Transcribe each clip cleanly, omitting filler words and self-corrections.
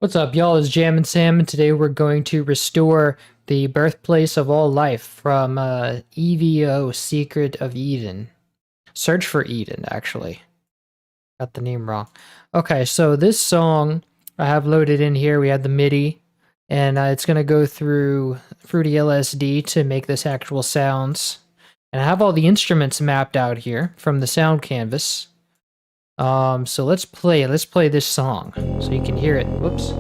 What's up, y'all? It's Jam and Sam, and today we're going to restore the Birthplace of All Life from E.V.O. Secret of Eden. Search for Eden, actually. Got the name wrong. Okay, so this song I have loaded in here. We had the MIDI, and it's going to go through Fruity LSD to make this actual sounds. And I have all the instruments mapped out here from the sound canvas. So let's play this song so you can hear it. Whoops.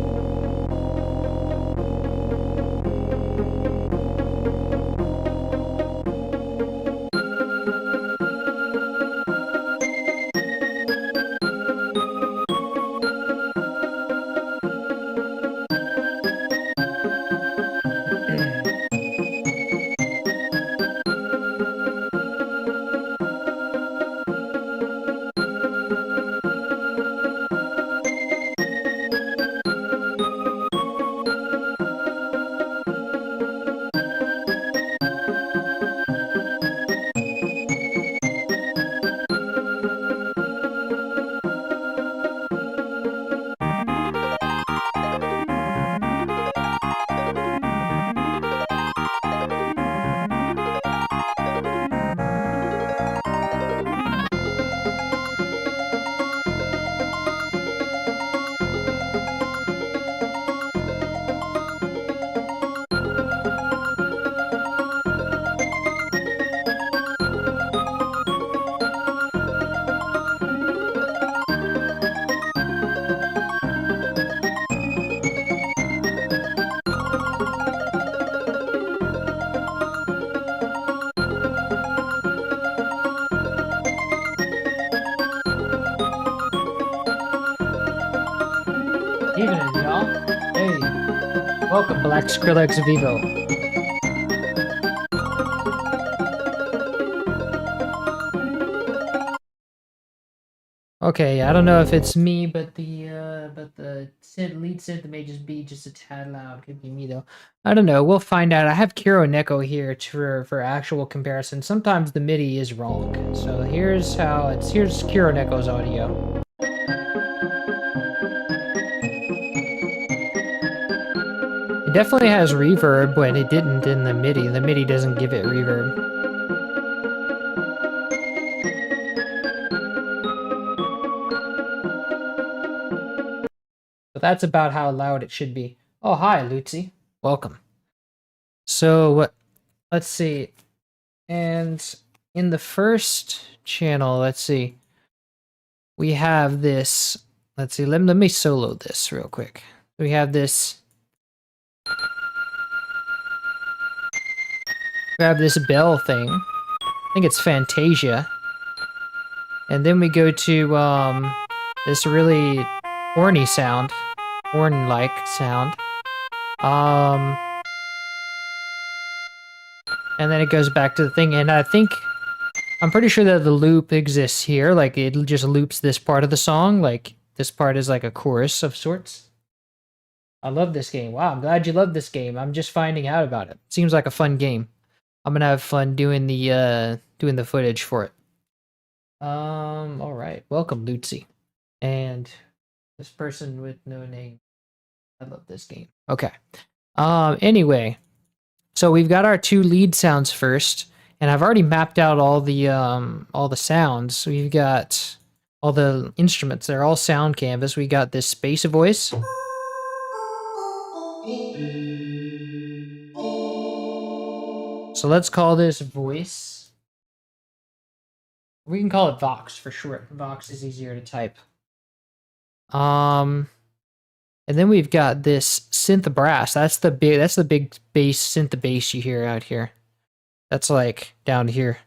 Evening, y'all. Hey, welcome, Black Skrillex Vivo. Okay, I don't know if it's me, but the lead synth may just be just a tad loud. Could be me though. I don't know. We'll find out. I have Kiro Neko here for actual comparison. Sometimes the MIDI is wrong. So here's Kiro Neko's audio. It definitely has reverb, but it didn't in the MIDI. The MIDI doesn't give it reverb. So that's about how loud it should be. Oh, hi, Lucy. Welcome. So, let's see. And in the first channel, let's see. We have this. Let's see. Let me solo this real quick. We have this. We have this bell thing. I think it's Fantasia. And then we go to this really horny sound. Horn-like sound. And then it goes back to the thing, and I'm pretty sure that the loop exists here, like it just loops this part of the song, like this part is like a chorus of sorts. I love this game. Wow, I'm glad you love this game. I'm just finding out about it. Seems like a fun game. I'm gonna have fun doing the footage for it. All right. Welcome, Lucy. And this person with no name. I love this game. Okay. Anyway, so we've got our two lead sounds first, and I've already mapped out all the sounds. We've got all the instruments. They're all sound canvas. We got this space voice. So let's call this voice. We can call it Vox for short. Vox is easier to type. And then we've got this synth brass. That's the big bass synth bass you hear out here. That's like down here.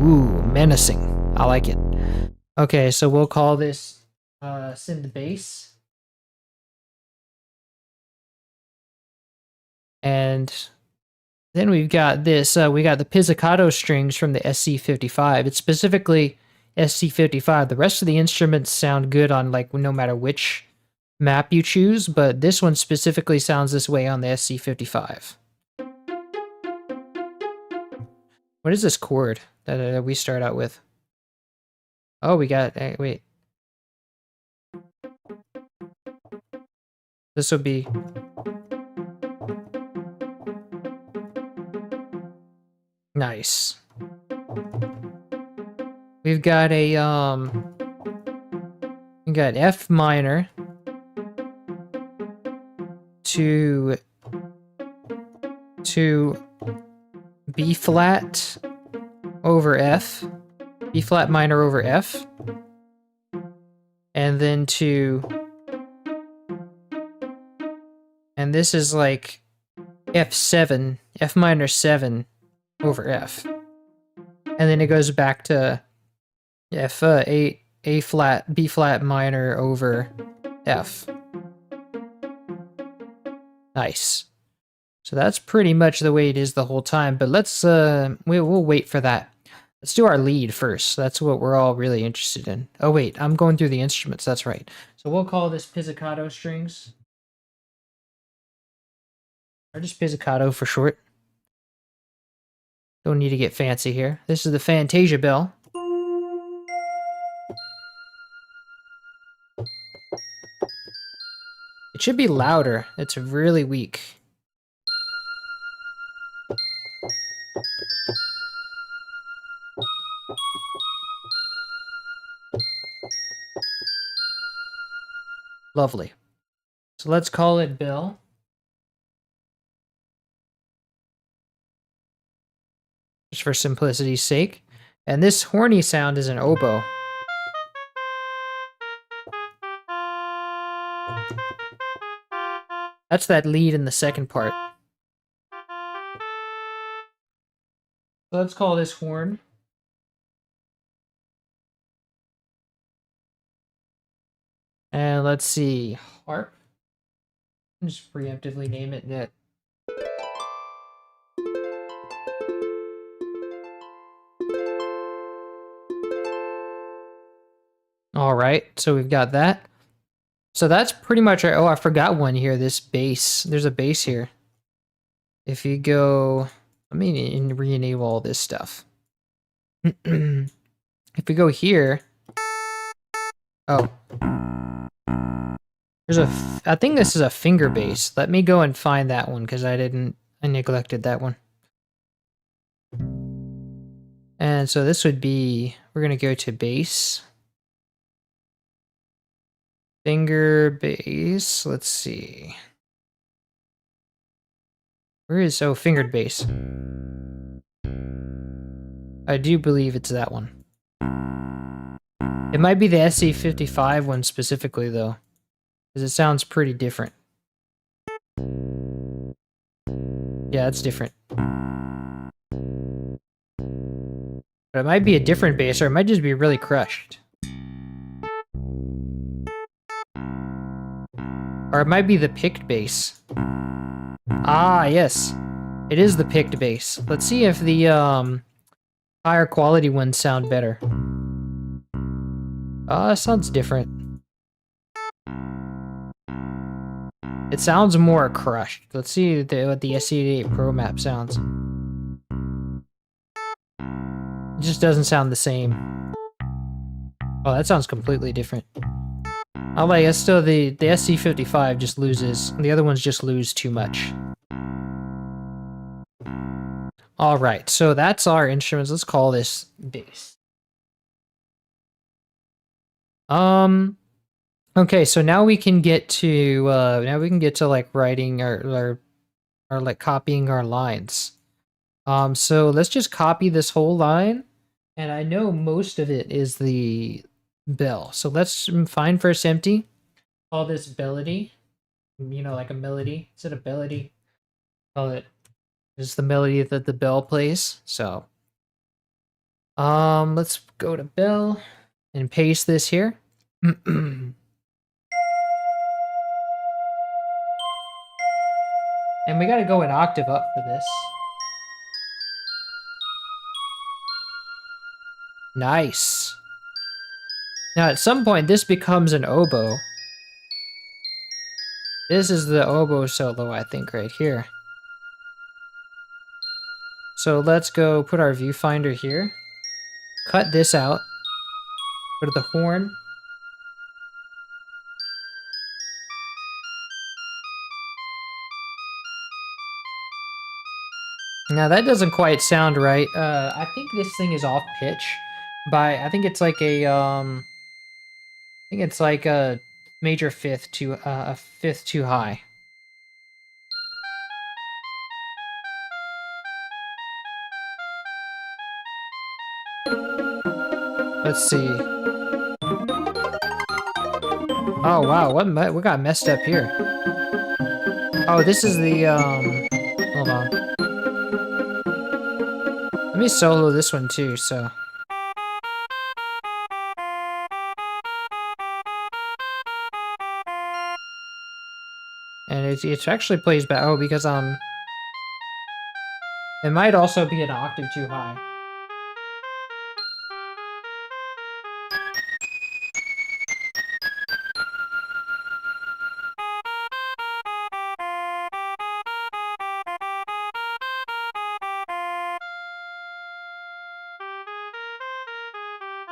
Ooh, menacing. I like it. Okay, so we'll call this synth bass. And then we've got this, we got the Pizzicato strings from the SC55. It's specifically SC55. The rest of the instruments sound good on like no matter which map you choose, but this one specifically sounds this way on the SC55. What is this chord that we start out with? Oh, we got, wait. This will be... Nice. We've got a, we got F minor to B flat over F, B flat minor over F, and then to, and this is like F7, F minor 7 over F. And then it goes back to F, A flat, B flat minor over F. Nice. So that's pretty much the way it is the whole time, but let's, we'll wait for that. Let's do our lead first. That's what we're all really interested in. Oh wait, I'm going through the instruments, that's right. So we'll call this Pizzicato strings. Or just Pizzicato for short. Don't need to get fancy here. This is the Fantasia bell. It should be louder. It's really weak. Lovely. So let's call it Bill. Just for simplicity's sake. And this horny sound is an oboe. That's that lead in the second part. So let's call this horn. And let's see, harp. Just preemptively name it that. All right, so we've got that. So that's pretty much our, oh, I forgot one here, this bass. There's a bass here. If you go, let me re-enable all this stuff. If we go here, oh. There's a, I think this is a finger bass. Let me go and find that one because I neglected that one. And so this would be, we're going to go to bass. Finger bass, let's see. Where is, oh, fingered bass. I do believe it's that one. It might be the SC55 one specifically though, because it sounds pretty different. Yeah, it's different. But it might be a different bass, or it might just be really crushed. Or it might be the picked bass. Ah, yes. It is the picked bass. Let's see if the higher quality ones sound better. It sounds different. It sounds more crushed. Let's see what the SC88 Pro map sounds. It just doesn't sound the same. Oh, that sounds completely different. Oh, like, it's still the SC55 just loses. The other ones just lose too much. Alright, so that's our instruments. Let's call this bass. Okay, so now we can get to, like writing or like copying our lines. So let's just copy this whole line. And I know most of it is the bell. So let's find first empty. Call this melody. You know, like a melody. Is it a melody? Call it just the melody that the bell plays. So let's go to bell and paste this here. And we gotta go an octave up for this. Nice. Now at some point this becomes an oboe. This is the oboe solo, I think, right here. So let's go put our viewfinder here. Cut this out. Go to the horn. Now that doesn't quite sound right. I think this thing is off pitch by, I think it's like I think it's like a major fifth too, a fifth too high. Let's see. Oh wow, what got messed up here? Oh, this is the hold on. Let me solo this one too, so. And it actually plays back. Oh, because it might also be an octave too high.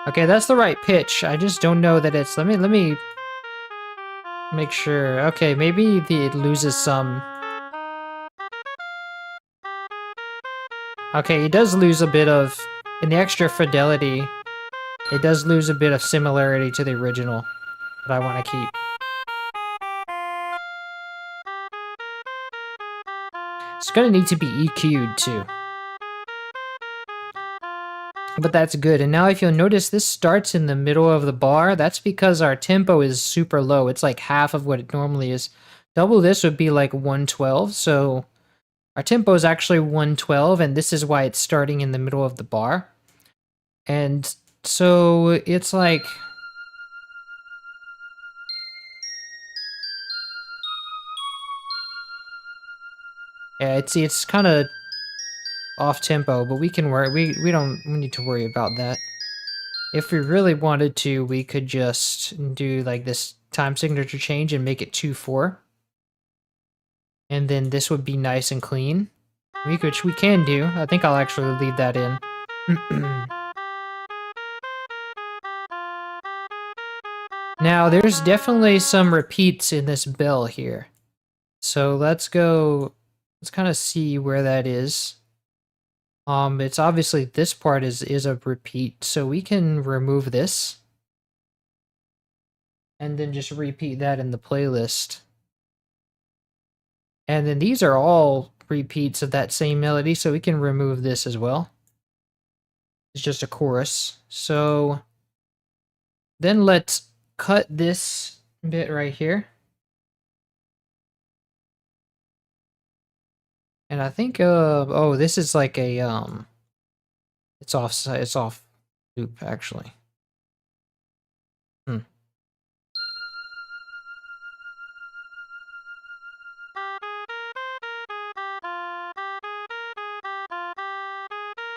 Okay, that's the right pitch. I just don't know that it's. Let me make sure. Okay, maybe it loses some. Okay, it does lose a bit of, in the extra fidelity, it does lose a bit of similarity to the original that I want to keep. It's gonna need to be EQ'd too. But that's good. And now if you'll notice, this starts in the middle of the bar. That's because our tempo is super low. It's like half of what it normally is. Double this would be like 112, so our tempo is actually 112, and this is why it's starting in the middle of the bar. And so it's like... Yeah, it's kind of off tempo, but we can work. We need to worry about that. If we really wanted to, we could just do like this time signature change and make it 2/4. And then this would be nice and clean. Which we can do. I think I'll actually leave that in. Now, there's definitely some repeats in this bell here. So let's go, let's kind of see where that is. It's obviously this part is a repeat, so we can remove this. And then just repeat that in the playlist. And then these are all repeats of that same melody, so we can remove this as well. It's just a chorus. So then let's cut this bit right here. And I think oh, this is like a it's off loop actually.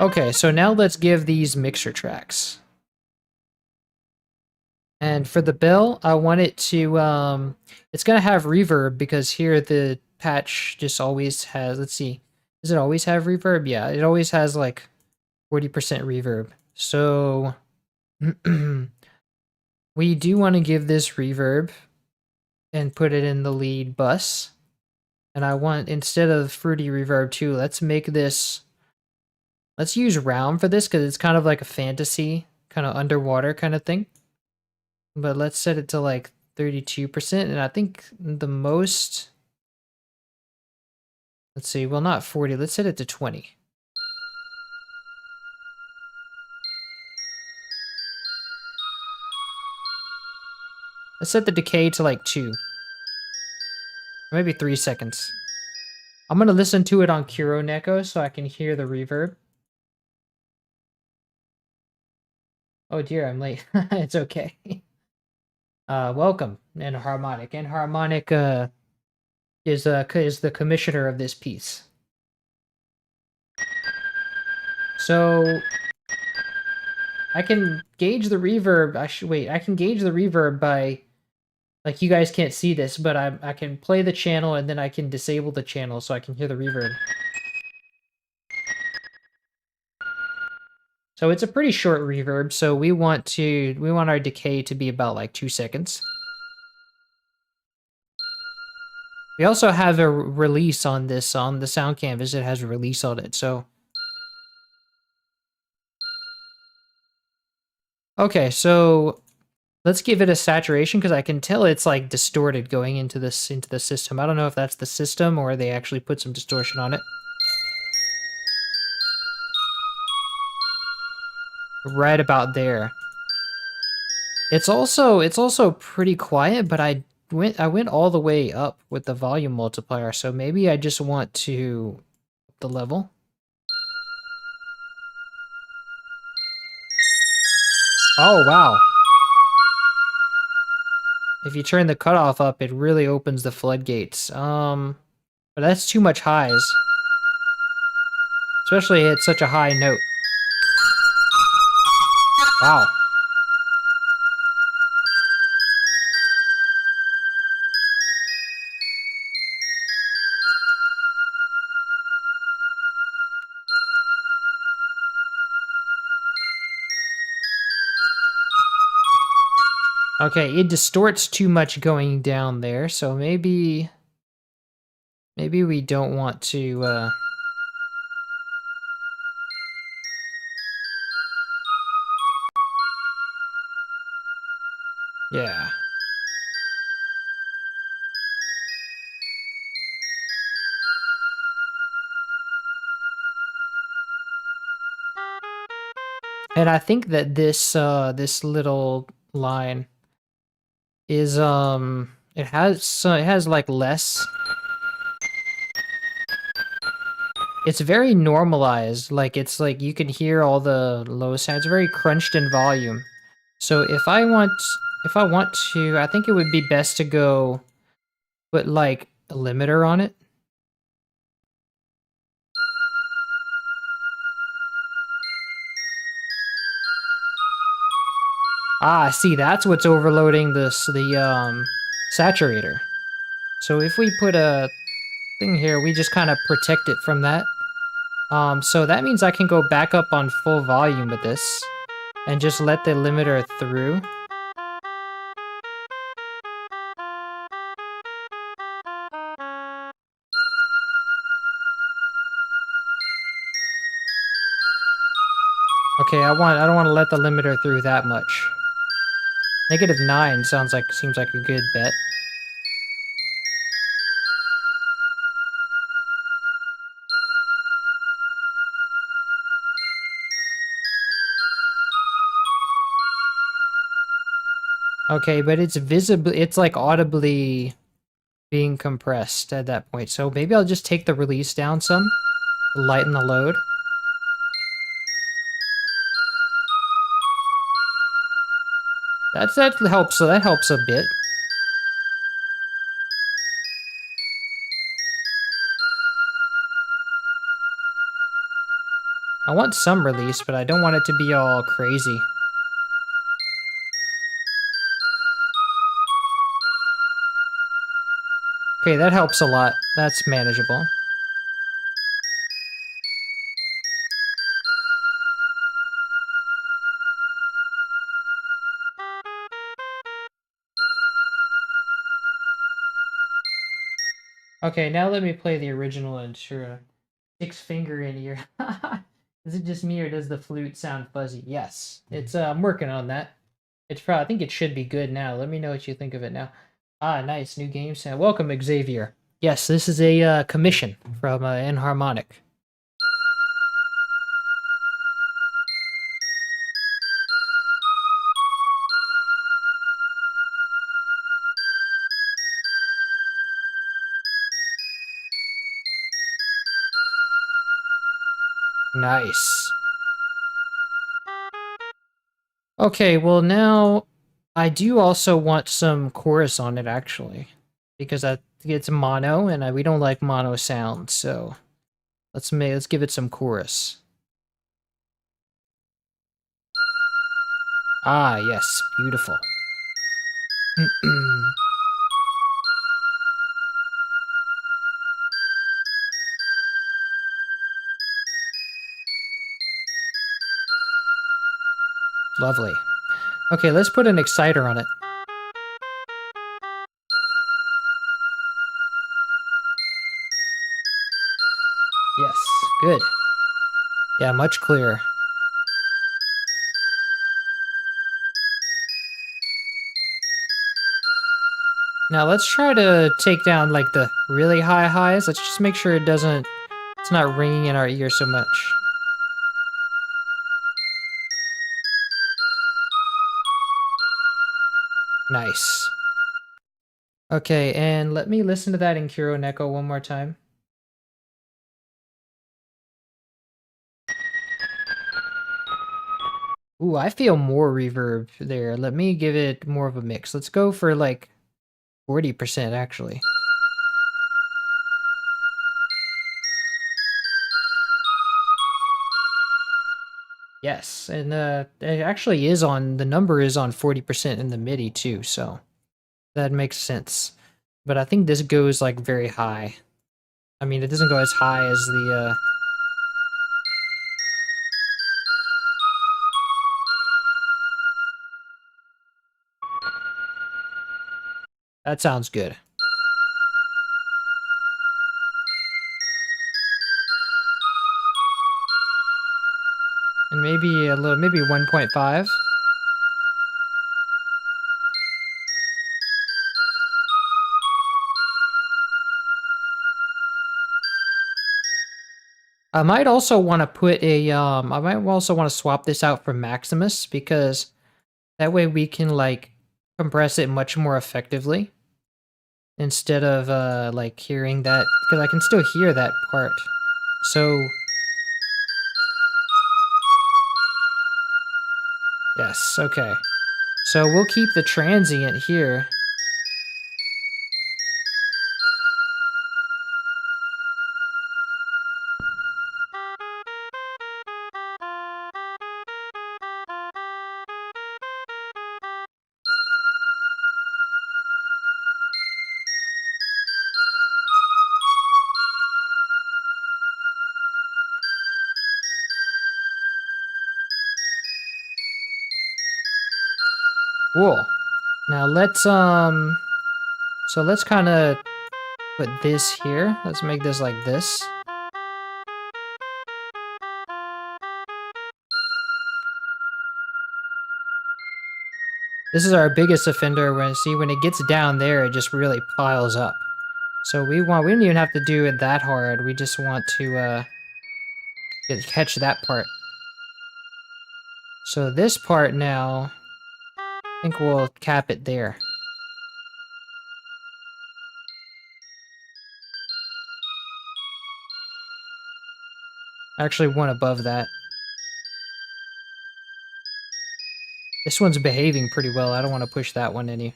Okay, so now let's give these mixer tracks. And for the bell, I want it to it's gonna have reverb because here the patch just always has, let's see, does it always have reverb? Yeah, it always has like 40% reverb. So we do want to give this reverb and put it in the lead bus. And I want, instead of fruity reverb too, let's make this, let's use round for this because it's kind of like a fantasy, kind of underwater kind of thing. But let's set it to like 32%. And I think the most, let's see, well, not 40, let's set it to 20. Let's set the decay to like 2. Or maybe 3 seconds. I'm going to listen to it on Kuro Neko so I can hear the reverb. Oh dear, I'm late. It's okay. Welcome, Enharmonic. Enharmonic is the commissioner of this piece. So I can gauge the reverb. I can gauge the reverb by, like, you guys can't see this, but I can play the channel and then I can disable the channel so I can hear the reverb. So it's a pretty short reverb, so we want our decay to be about like 2 seconds. We also have a release on this, on the sound canvas. It has a release on it, so. Okay, so let's give it a saturation because I can tell it's like distorted going into the system. I don't know if that's the system or they actually put some distortion on it. Right about there. It's also pretty quiet, but I went all the way up with the volume multiplier, so maybe I just want to up the level. Oh wow. If you turn the cutoff up, it really opens the floodgates. But that's too much highs. Especially at such a high note. Wow. Okay, it distorts too much going down there, so maybe we don't want to yeah. And I think that this little line is it has like less. It's very normalized. Like it's like you can hear all the low sounds. It's very crunched in volume. So if I want to, I think it would be best to go put like a limiter on it. Ah, see, that's what's overloading the saturator. So if we put a thing here, we just kind of protect it from that. So that means I can go back up on full volume with this and just let the limiter through. Okay, I don't want to let the limiter through that much. -9 seems like a good bet. Okay, but it's like audibly being compressed at that point. So maybe I'll just take the release down some to lighten the load. That helps. So that helps a bit. I want some release, but I don't want it to be all crazy. Okay, that helps a lot. That's manageable. Okay, now let me play the original and sure. Six finger in ear. Is it just me or does the flute sound fuzzy? Yes. It's I'm working on that. It's probably I think it should be good now. Let me know what you think of it now. Ah, nice. New game sound. Welcome, Xavier. Yes, this is a commission from Enharmonic. Nice. Okay, well now I do also want some chorus on it actually, because it's mono and we don't like mono sound. So let's give it some chorus. Ah, yes, beautiful. Lovely. Okay, let's put an exciter on it. Good. Yeah, much clearer. Now let's try to take down like the really high highs. Let's just make sure it's not ringing in our ear so much. Nice. Okay, and let me listen to that in Kuro Neko one more time. Ooh, I feel more reverb there. Let me give it more of a mix. Let's go for like 40% actually. Yes, and it actually is on, the number is on 40% in the MIDI too, so that makes sense. But I think this goes like very high. I mean, it doesn't go as high as the that sounds good. And maybe a little, maybe 1.5. I might also want to put a I might also want to swap this out for Maximus, because that way we can like compress it much more effectively instead of like hearing that, because I can still hear that part. So yes, okay. So we'll keep the transient here. Cool. Now so let's kind of put this here. Let's make this like this. This is our biggest offender. When it gets down there, it just really piles up. So we don't even have to do it that hard. We just want to catch that part. So this part now, I think we'll cap it there. Actually, one above that. This one's behaving pretty well. I don't want to push that one any.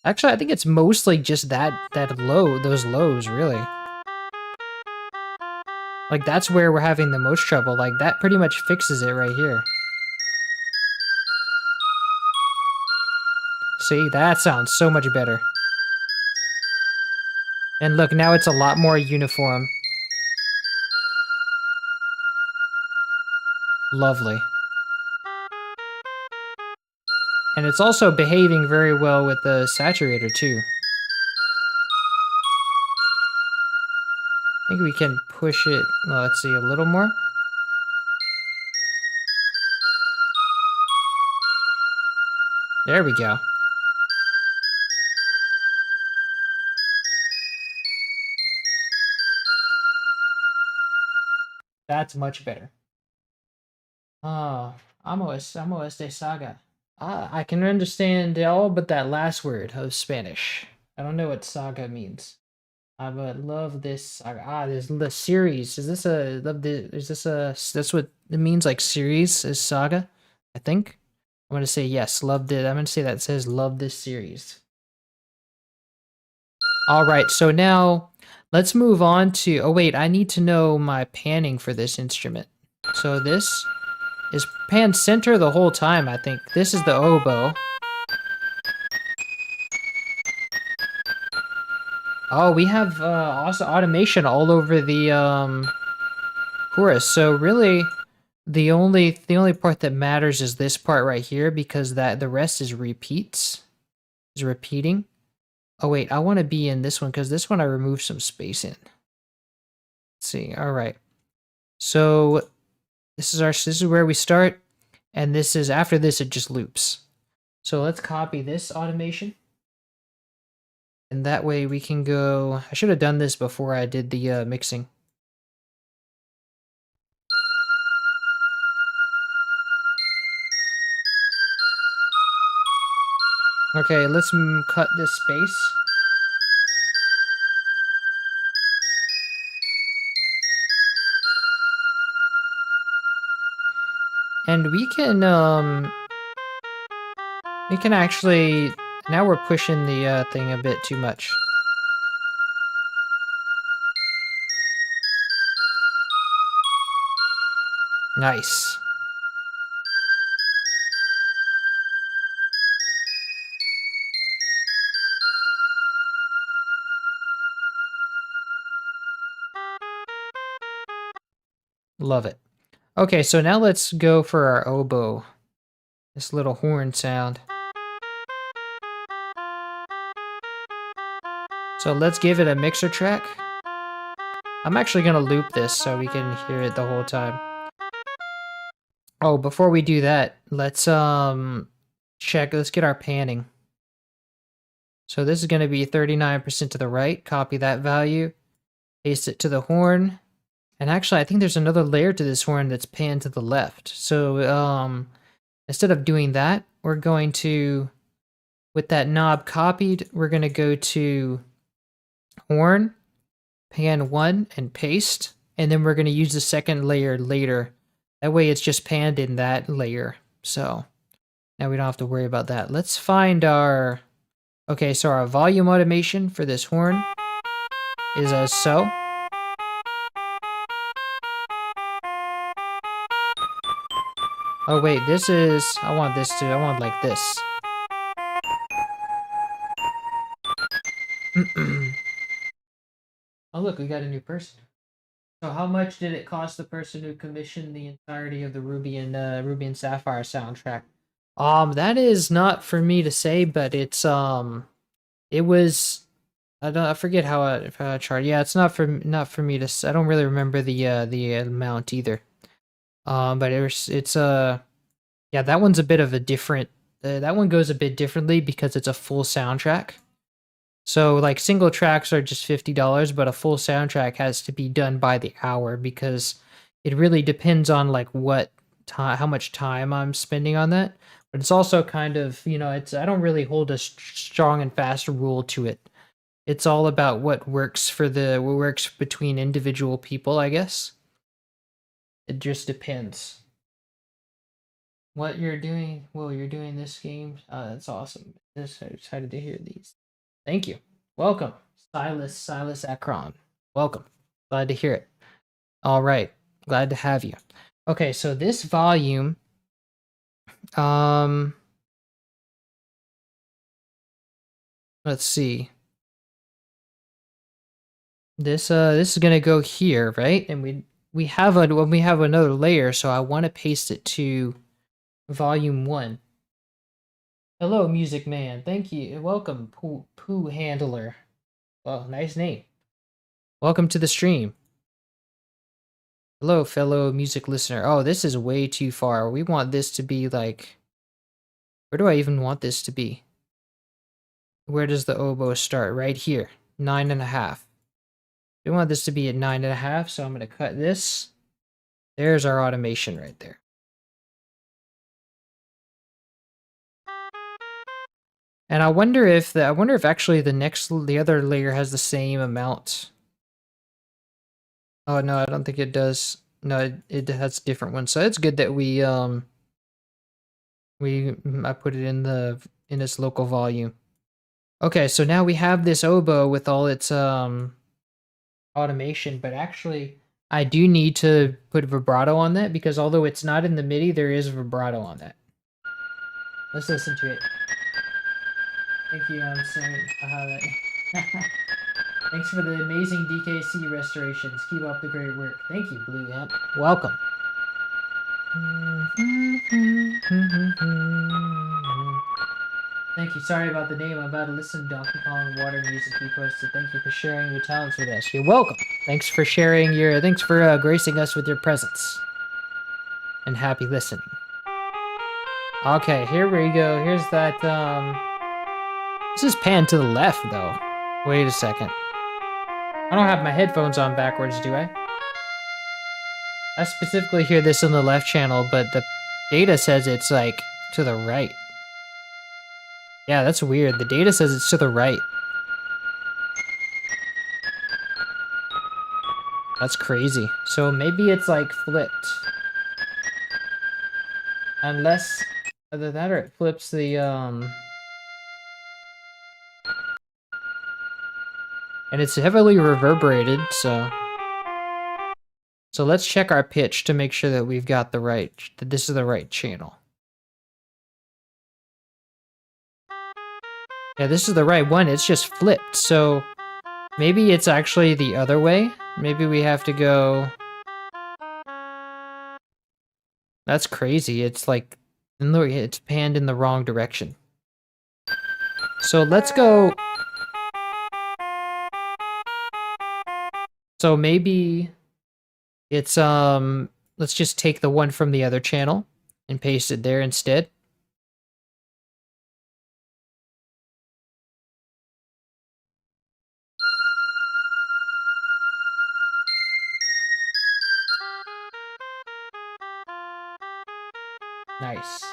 Actually, I think it's mostly just that low, those lows, really. Like, that's where we're having the most trouble. Like, that pretty much fixes it right here. See, that sounds so much better. And look, now it's a lot more uniform. Lovely. And it's also behaving very well with the saturator, too. I think we can push it, well, let's see, a little more. There we go. That's much better. Oh, amo este saga. I can understand all but that last word of Spanish. I don't know what saga means. I would love this saga. There's the series. Is this a love the? Is this a? That's what it means. Like series is saga. I think. I'm gonna say yes. Loved it. I'm gonna say that says love this series. All right. So now let's move on to. Oh wait, I need to know my panning for this instrument. So this is pan center the whole time. I think this is the oboe. Oh, we have also automation all over the chorus. So really, the only part that matters is this part right here, because that the rest is repeats, is repeating. Oh wait, I want to be in this one because this one I removed some space in. Let's see. All right. So this is where we start, and this is after this it just loops. So let's copy this automation, and that way we can go. I should have done this before I did the mixing. Okay, let's cut this space. And we can actually, now we're pushing the thing a bit too much. Nice. Love it. Okay, so now let's go for our oboe. This little horn sound. So let's give it a mixer track. I'm actually gonna loop this so we can hear it the whole time. Oh, before we do that, let's let's get our panning. So this is gonna be 39% to the right, copy that value, paste it to the horn. And actually I think there's another layer to this horn that's panned to the left. So instead of doing that, we're going to, with that knob copied, we're gonna go to horn, pan 1, and paste, and then we're going to use the second layer later. That way it's just panned in that layer. So now we don't have to worry about that. Let's find our... Okay, so our volume automation for this horn is as so. Oh wait, this is... I want like this. Oh look, we got a new person. So how much did it cost the person who commissioned the entirety of the Ruby and Sapphire soundtrack? That is not for me to say, but it's it was, I forget how I charged. Yeah, it's not for me to. I don't really remember the amount either. But it's yeah, that one's a bit of a different. That one goes a bit differently because it's a full soundtrack. So like single tracks are just $50, but a full soundtrack has to be done by the hour because it really depends on like what time, how much time I'm spending on that. But it's also kind of, you know, it's, I don't really hold a strong and fast rule to it. It's all about what works for what works between individual people, I guess. It just depends. What you're doing, well, you're doing this game. That's awesome. Just excited to hear these. Thank you. Welcome, Silas Akron. Welcome. Glad to hear it. All right. Glad to have you. Okay, so this volume, let's see. This is gonna go here, right? And we have another layer, so I want to paste it to volume 1. Hello, Music Man. Thank you. Welcome, Poo Handler. Well, nice name. Welcome to the stream. Hello, fellow music listener. Oh, this is way too far. We want this to be like... Where do I even want this to be? Where does the oboe start? Right here. 9.5. We want this to be at 9.5, so I'm going to cut this. There's our automation right there. And I wonder if actually the other layer has the same amount. Oh no, I don't think it does. No, it has a different one. So it's good that I put it in its local volume. Okay, so now we have this oboe with all its automation, but actually I do need to put vibrato on that because although it's not in the MIDI, there is vibrato on that. Let's listen to it. Thank you, I'm sorry. Thanks for the amazing DKC restorations. Keep up the great work. Thank you, Blue Amp. Welcome. Thank you. Sorry about the name. I'm about to listen to Donkey Kong Water music he posted. Thank you for sharing your talents with us. You're welcome. Thanks for sharing your. Thanks for gracing us with your presence. And happy listening. Okay, here we go. Here's that. This is pan to the left though. Wait a second. I don't have my headphones on backwards, do I? I specifically hear this in the left channel, but the data says it's like to the right. Yeah, that's weird. The data says it's to the right. That's crazy. So maybe it's like flipped. Unless either that or it flips the and it's heavily reverberated, so let's check our pitch to make sure that we've got the right that this is the right channel. Yeah, this is the right one. It's just flipped. So maybe it's actually the other way. Maybe we have to go. That's crazy. It's like it's panned in the wrong direction. So let's go. So maybe it's let's just take the one from the other channel and paste it there instead. Nice.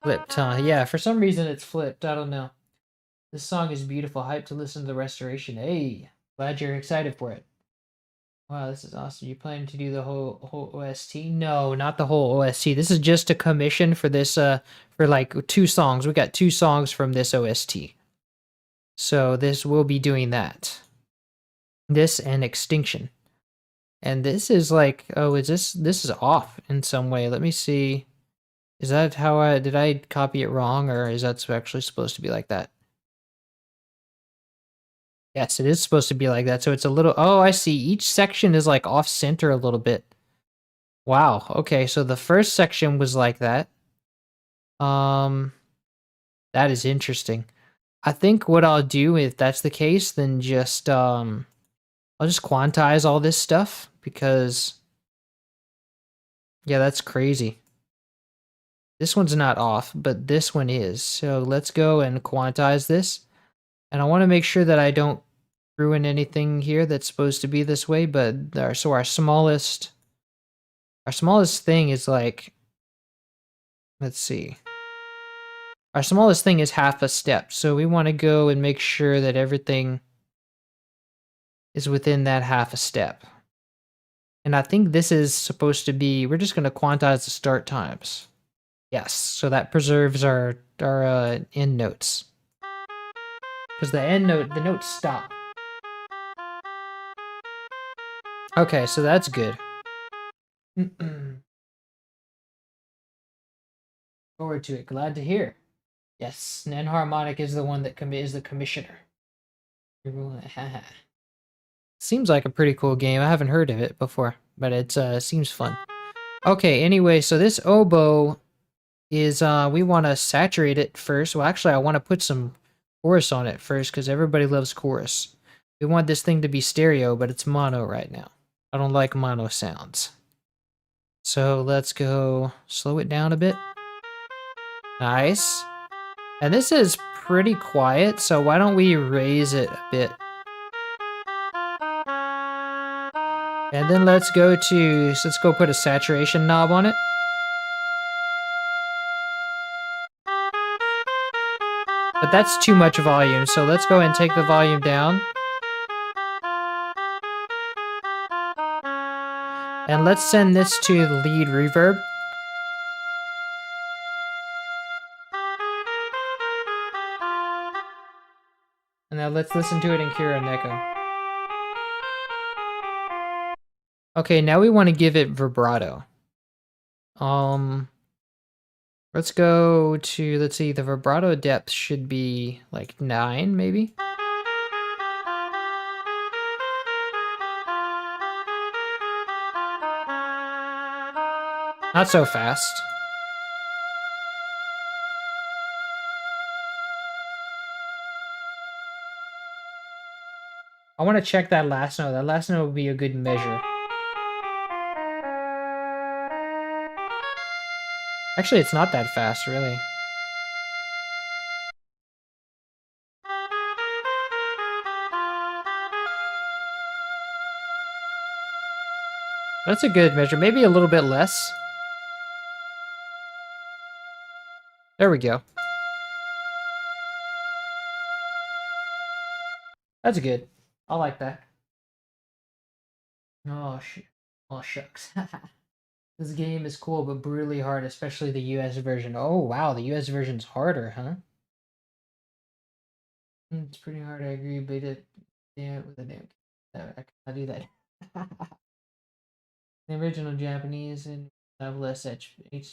Flipped, huh? Yeah, for some reason it's flipped. I don't know. This song is beautiful. Hyped to listen to the restoration. Hey, glad you're excited for it. Wow, this is awesome. You plan to do the whole OST? No, not the whole OST. This is just a commission for this for like 2 songs. We got 2 songs from this OST. So this will be doing that. This and Extinction. And this is like, oh, is this is off in some way. Let me see. Is that how did I copy it wrong, or is that actually supposed to be like that? Yes, it is supposed to be like that. So it's a little, oh, I see. Each section is like off center a little bit. Wow. Okay, so the first section was like that. That is interesting. I think what I'll do if that's the case, then just I'll just quantize all this stuff because yeah, that's crazy. This one's not off, but this one is. So let's go and quantize this. And I want to make sure that I don't ruin anything here that's supposed to be this way, but our smallest thing is like, let's see. Our smallest thing is half a step. So we want to go and make sure that everything is within that half a step. And I think this is supposed to be, we're just going to quantize the start times. Yes, so that preserves our end notes. Because the notes stop. Okay, so that's good. Forward to it. Glad to hear. Yes, Nanharmonic is the one that is the commissioner. Seems like a pretty cool game. I haven't heard of it before, but it seems fun. Okay, anyway, so this oboe is we want to saturate it first. Well, actually, I want to put some chorus on it first because everybody loves chorus. We want this thing to be stereo, but it's mono right now. I don't like mono sounds. So let's go slow it down a bit. Nice. And this is pretty quiet, so why don't we raise it a bit? And then let's go put a saturation knob on it. But that's too much volume, so let's go and take the volume down. And let's send this to the lead reverb. And now let's listen to it in Kira and Echo. Okay, now we want to give it vibrato. Let's go to, let's see, the vibrato depth should be like 9, maybe? Not so fast. I want to check that last note. That last note would be a good measure. Actually, it's not that fast, really. That's a good measure. Maybe a little bit less. There we go. That's good. I like that. Oh, shit. Oh, shucks. This game is cool, but brutally hard, especially the US version. Oh, wow. The US version's harder, huh? It's pretty hard, I agree, but yeah, with a damn. I cannot do that. The original Japanese and have less HP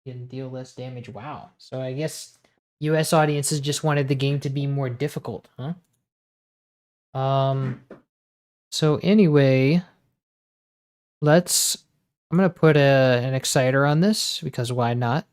and deal less damage. Wow. So I guess US audiences just wanted the game to be more difficult, huh? So anyway, I'm gonna put an exciter on this because why not?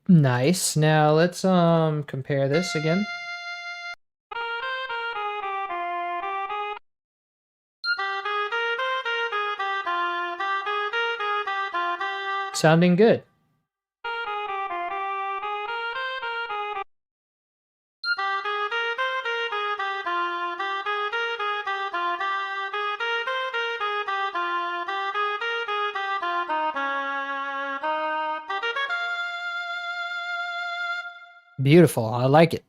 Nice. Now let's compare this again. Sounding good. Beautiful. I like it.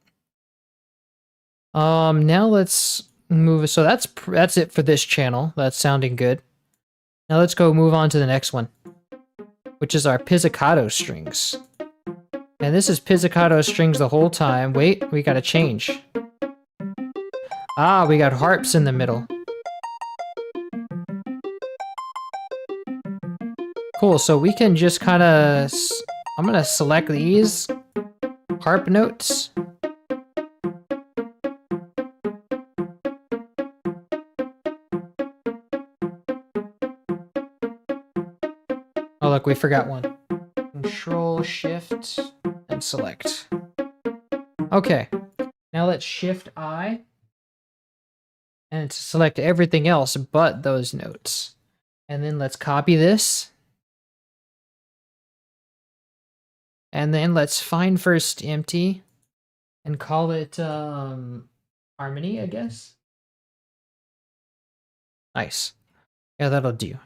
Now let's move. So that's it for this channel. That's sounding good. Now let's go move on to the next one, which is our pizzicato strings. And this is pizzicato strings the whole time. Wait, we gotta change. Ah, we got harps in the middle. Cool, so we can just kind of... I'm gonna select these harp notes. Oh look, we forgot one. Control, Shift, and select. Okay, now let's Shift I and select everything else but those notes. And then let's copy this. And then let's find first empty and call it harmony, I guess. Nice. Yeah, that'll do.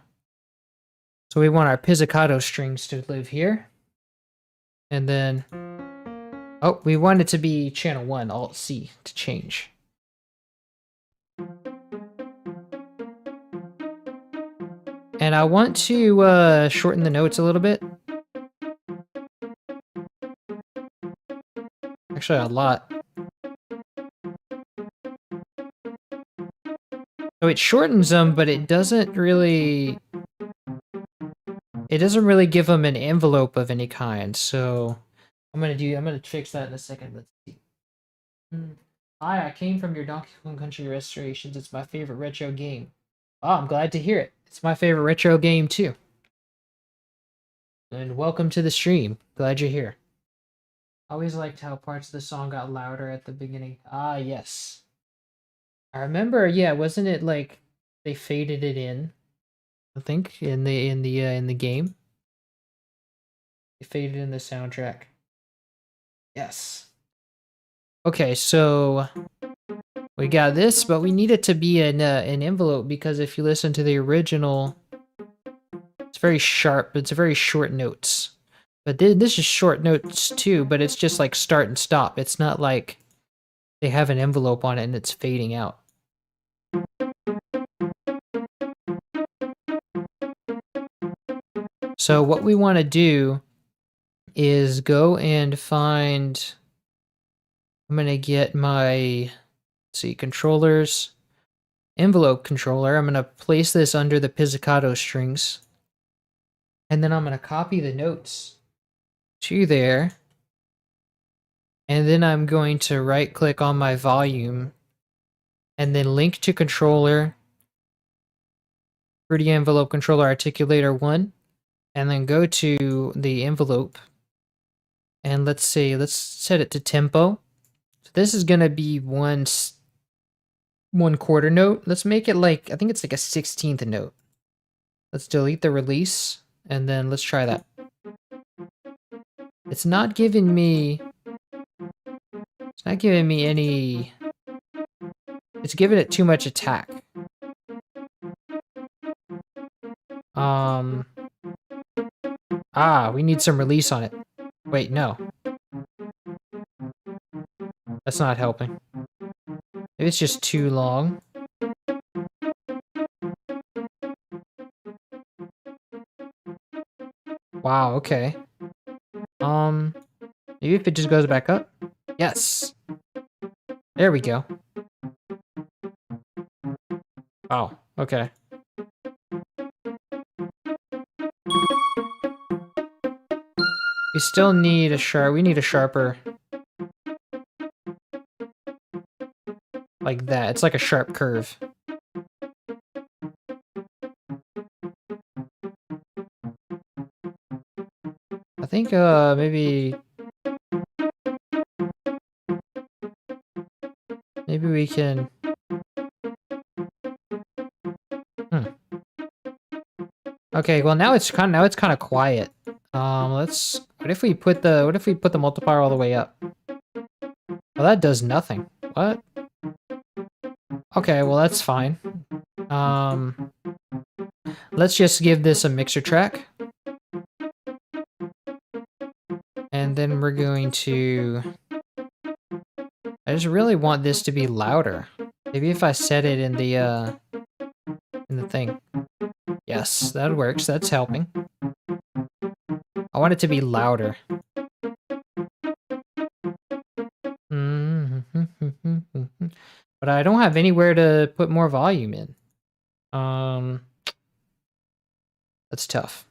So we want our pizzicato strings to live here. And then, oh, we want it to be channel 1, Alt-C to change. And I want to shorten the notes a little bit. Actually, a lot. So it shortens them, but it doesn't really give them an envelope of any kind. So I'm gonna fix that in a second. Let's see. Hi, I came from your Donkey Kong Country restorations. It's my favorite retro game. Oh, I'm glad to hear it. It's my favorite retro game too. And welcome to the stream. Glad you're here. I always liked how parts of the song got louder at the beginning. Ah, yes. I remember, yeah, wasn't it like they faded it in? I think in the game. They faded in the soundtrack. Yes. Okay, so we got this, but we need it to be an envelope because if you listen to the original, it's very sharp. It's very short notes. But this is short notes too, but it's just like start and stop. It's not like they have an envelope on it and it's fading out. So what we want to do is go and find... I'm going to get my, let's see, controllers, envelope controller. I'm going to place this under the pizzicato strings. And then I'm going to copy the notes to there. And then I'm going to right click on my volume and then link to controller, fruity envelope controller articulator 1, and then go to the envelope, and let's set it to tempo. So this is gonna be one quarter note. Let's make it like, I think it's like a 16th note. Let's delete the release, and then let's try that. It's not giving me any, it's giving it too much attack. We need some release on it. Wait, no. That's not helping. Maybe it's just too long. Wow, okay. Maybe if it just goes back up? Yes. There we go. Oh, okay. We still need we need a sharper. Like that. It's like a sharp curve. I think, maybe we can... Okay, well now it's kind of quiet. What if we put the multiplier all the way up? Well, that does nothing. What? Okay, well that's fine. Let's just give this a mixer track. And then we're going to... I just really want this to be louder. Maybe if I set it in the thing. Yes, that works. That's helping. I want it to be louder. But I don't have anywhere to put more volume in. That's tough.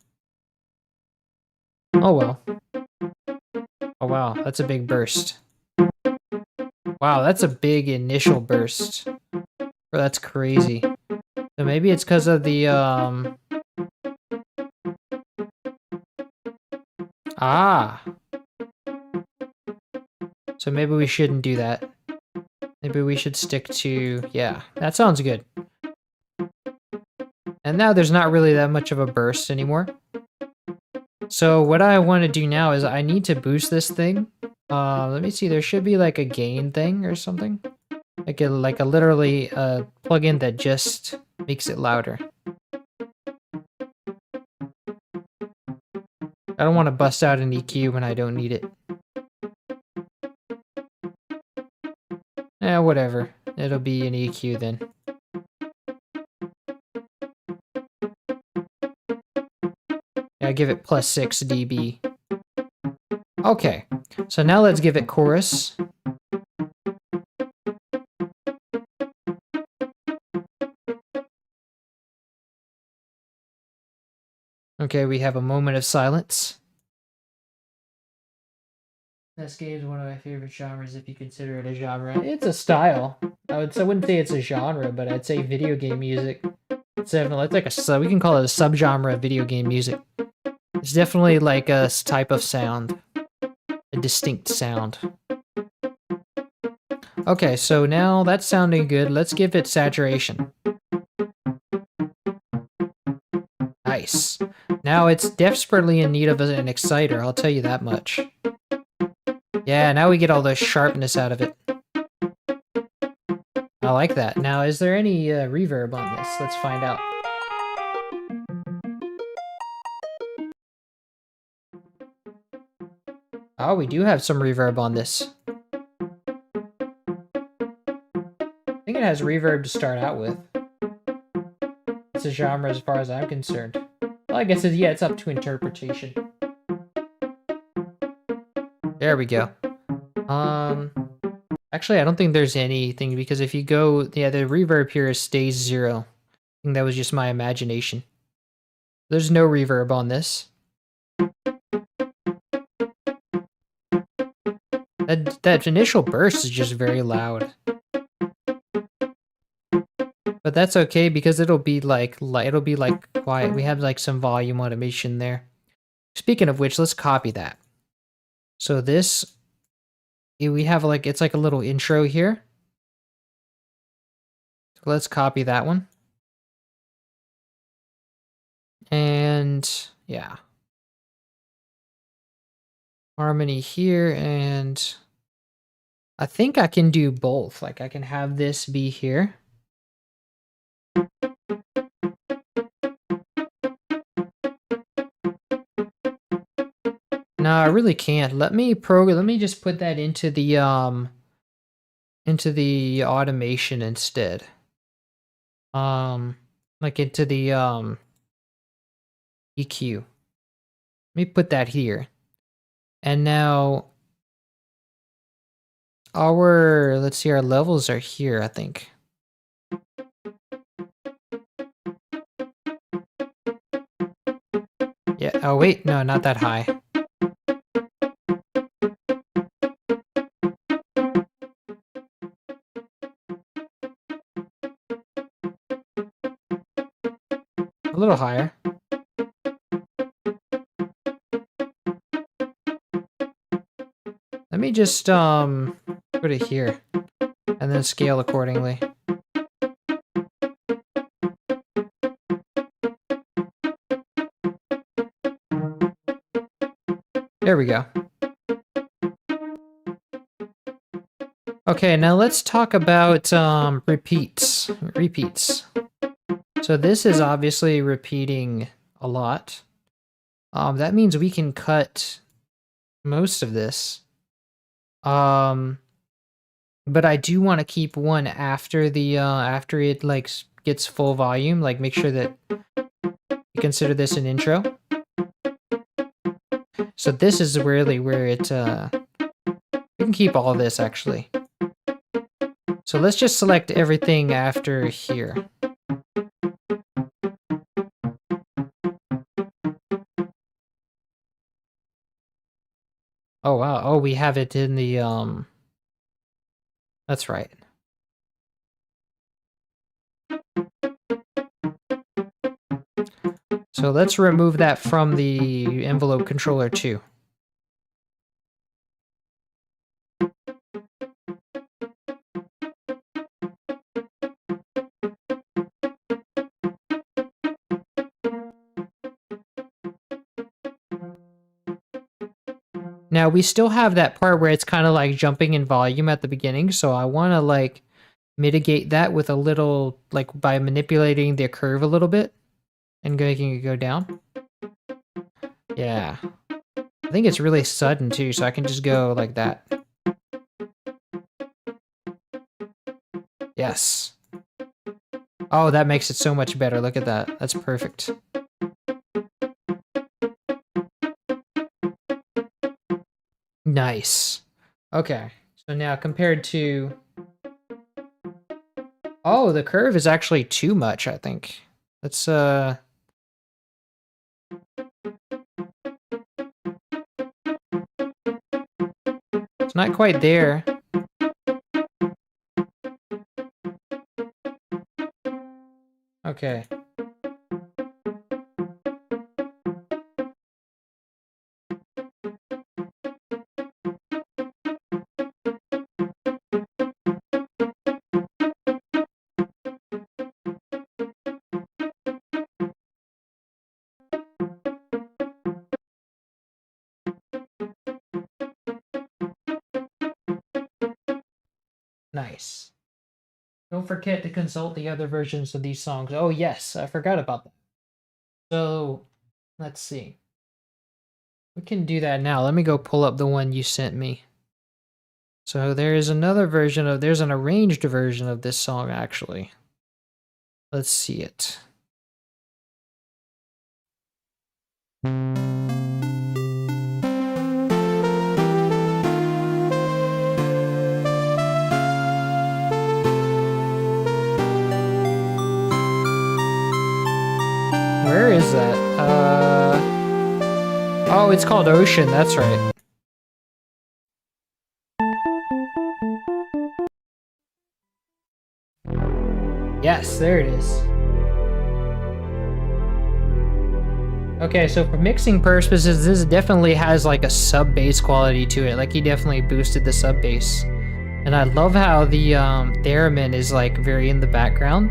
Oh well. Oh wow, that's a big burst. Wow, that's a big initial burst. That's crazy. So maybe it's because of the, So maybe we shouldn't do that. Maybe we should stick to... Yeah, that sounds good. And now there's not really that much of a burst anymore. So what I want to do now is I need to boost this thing. Let me see, there should be like a gain thing or something. Like a literally plugin that just makes it louder. I don't want to bust out an EQ when I don't need it. Yeah, whatever. It'll be an EQ then. Yeah, give it plus 6 dB. Okay, so now let's give it chorus. Okay, we have a moment of silence. This game is one of my favorite genres if you consider it a genre. It's a style. I wouldn't say it's a genre, but I'd say video game music. It's definitely like we can call it a subgenre of video game music. It's definitely like a type of sound. A distinct sound. Okay, so now that's sounding good. Let's give it saturation. Nice. Now it's desperately in need of an exciter, I'll tell you that much. Yeah, now we get all the sharpness out of it. I like that. Now, is there any reverb on this? Let's find out. Oh, we do have some reverb on this. I think it has reverb to start out with. It's a genre as far as I'm concerned. Well, I guess it's up to interpretation. There we go. Actually, I don't think there's anything, because if you go, yeah, the reverb here stays 0. I think that was just my imagination. There's no reverb on this. That initial burst is just very loud. But that's okay because it'll be like quiet. We have like some volume automation there. Speaking of which, let's copy that. So this, we have like, it's like a little intro here. Let's copy that one. And yeah. Harmony here, and I think I can do both. Like I can have this be here. No, I really can't. Let me just put that into the automation instead. Like into the EQ. Let me put that here. And now let's see, our levels are here, I think. Yeah, oh wait, no, not that high. A little higher. Let me just put it here and then scale accordingly. There we go. Okay, now let's talk about repeats. So this is obviously repeating a lot. That means we can cut most of this. But I do want to keep one after the after it like gets full volume. Like make sure that you consider this an intro. So this is really where it we can keep all of this actually. So let's just select everything after here. Oh wow. Oh, we have it in the that's right. So let's remove that from the envelope controller too. Now we still have that part where it's kind of like jumping in volume at the beginning, so I want to like mitigate that with a little, like by manipulating the curve a little bit and making it go down. Yeah. I think it's really sudden too, so I can just go like that. Yes. Oh, that makes it so much better. Look at that. That's perfect. Nice. Okay. So now compared to... Oh, the curve is actually too much, I think. Let's, it's not quite there. Okay. Nice. Don't forget to consult the other versions of these songs. Oh yes, I forgot about that. So, let's see. We can do that now. Let me go pull up the one you sent me. So there is another version of, there's an arranged version of this song actually. Let's see it. Where is that? Oh, it's called Ocean, that's right. Yes. Yes, there it is. Okay, so for mixing purposes, this definitely has like a sub bass quality to it. Like he definitely boosted the sub bass. And I love how the theremin is like very in the background.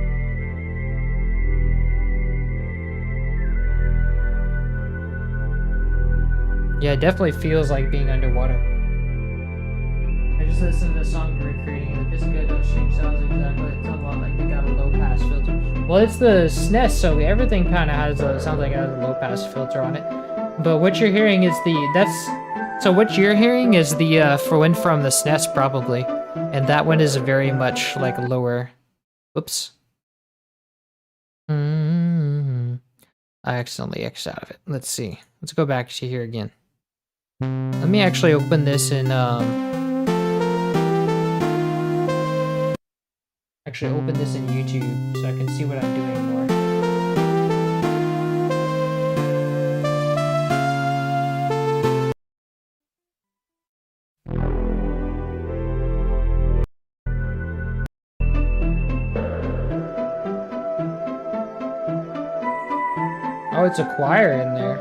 Yeah, it definitely feels like being underwater. I just listened to the song you're recreating, and the Pizzicato shape sounds exactly. It sounds a lot like they got a low pass filter. Well, it's the SNES, so everything kind of has a sounds like it has a low pass filter on it. But what you're hearing is what you're hearing is the from the SNES probably, and that one is very much like lower. Oops. I accidentally X'd out of it. Let's see. Let's go back to here again. Let me actually open this in YouTube so I can see what I'm doing more. Oh, it's a choir in there.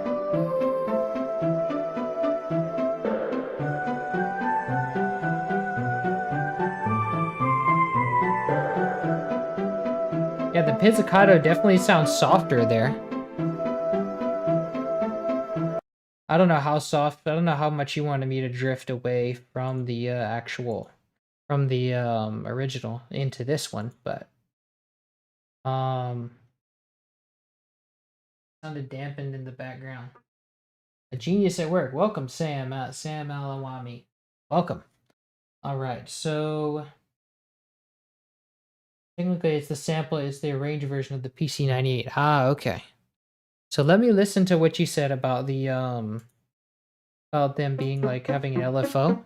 Yeah, the Pizzicato definitely sounds softer there. I don't know how soft, I don't know how much you wanted me to drift away from the original into this one, but sounded dampened in the background. A genius at work. Welcome, Sam Alawami. Welcome. All right, so technically it's the arranged version of the PC-98. Ah, okay. So let me listen to what you said about the about them being like having an LFO.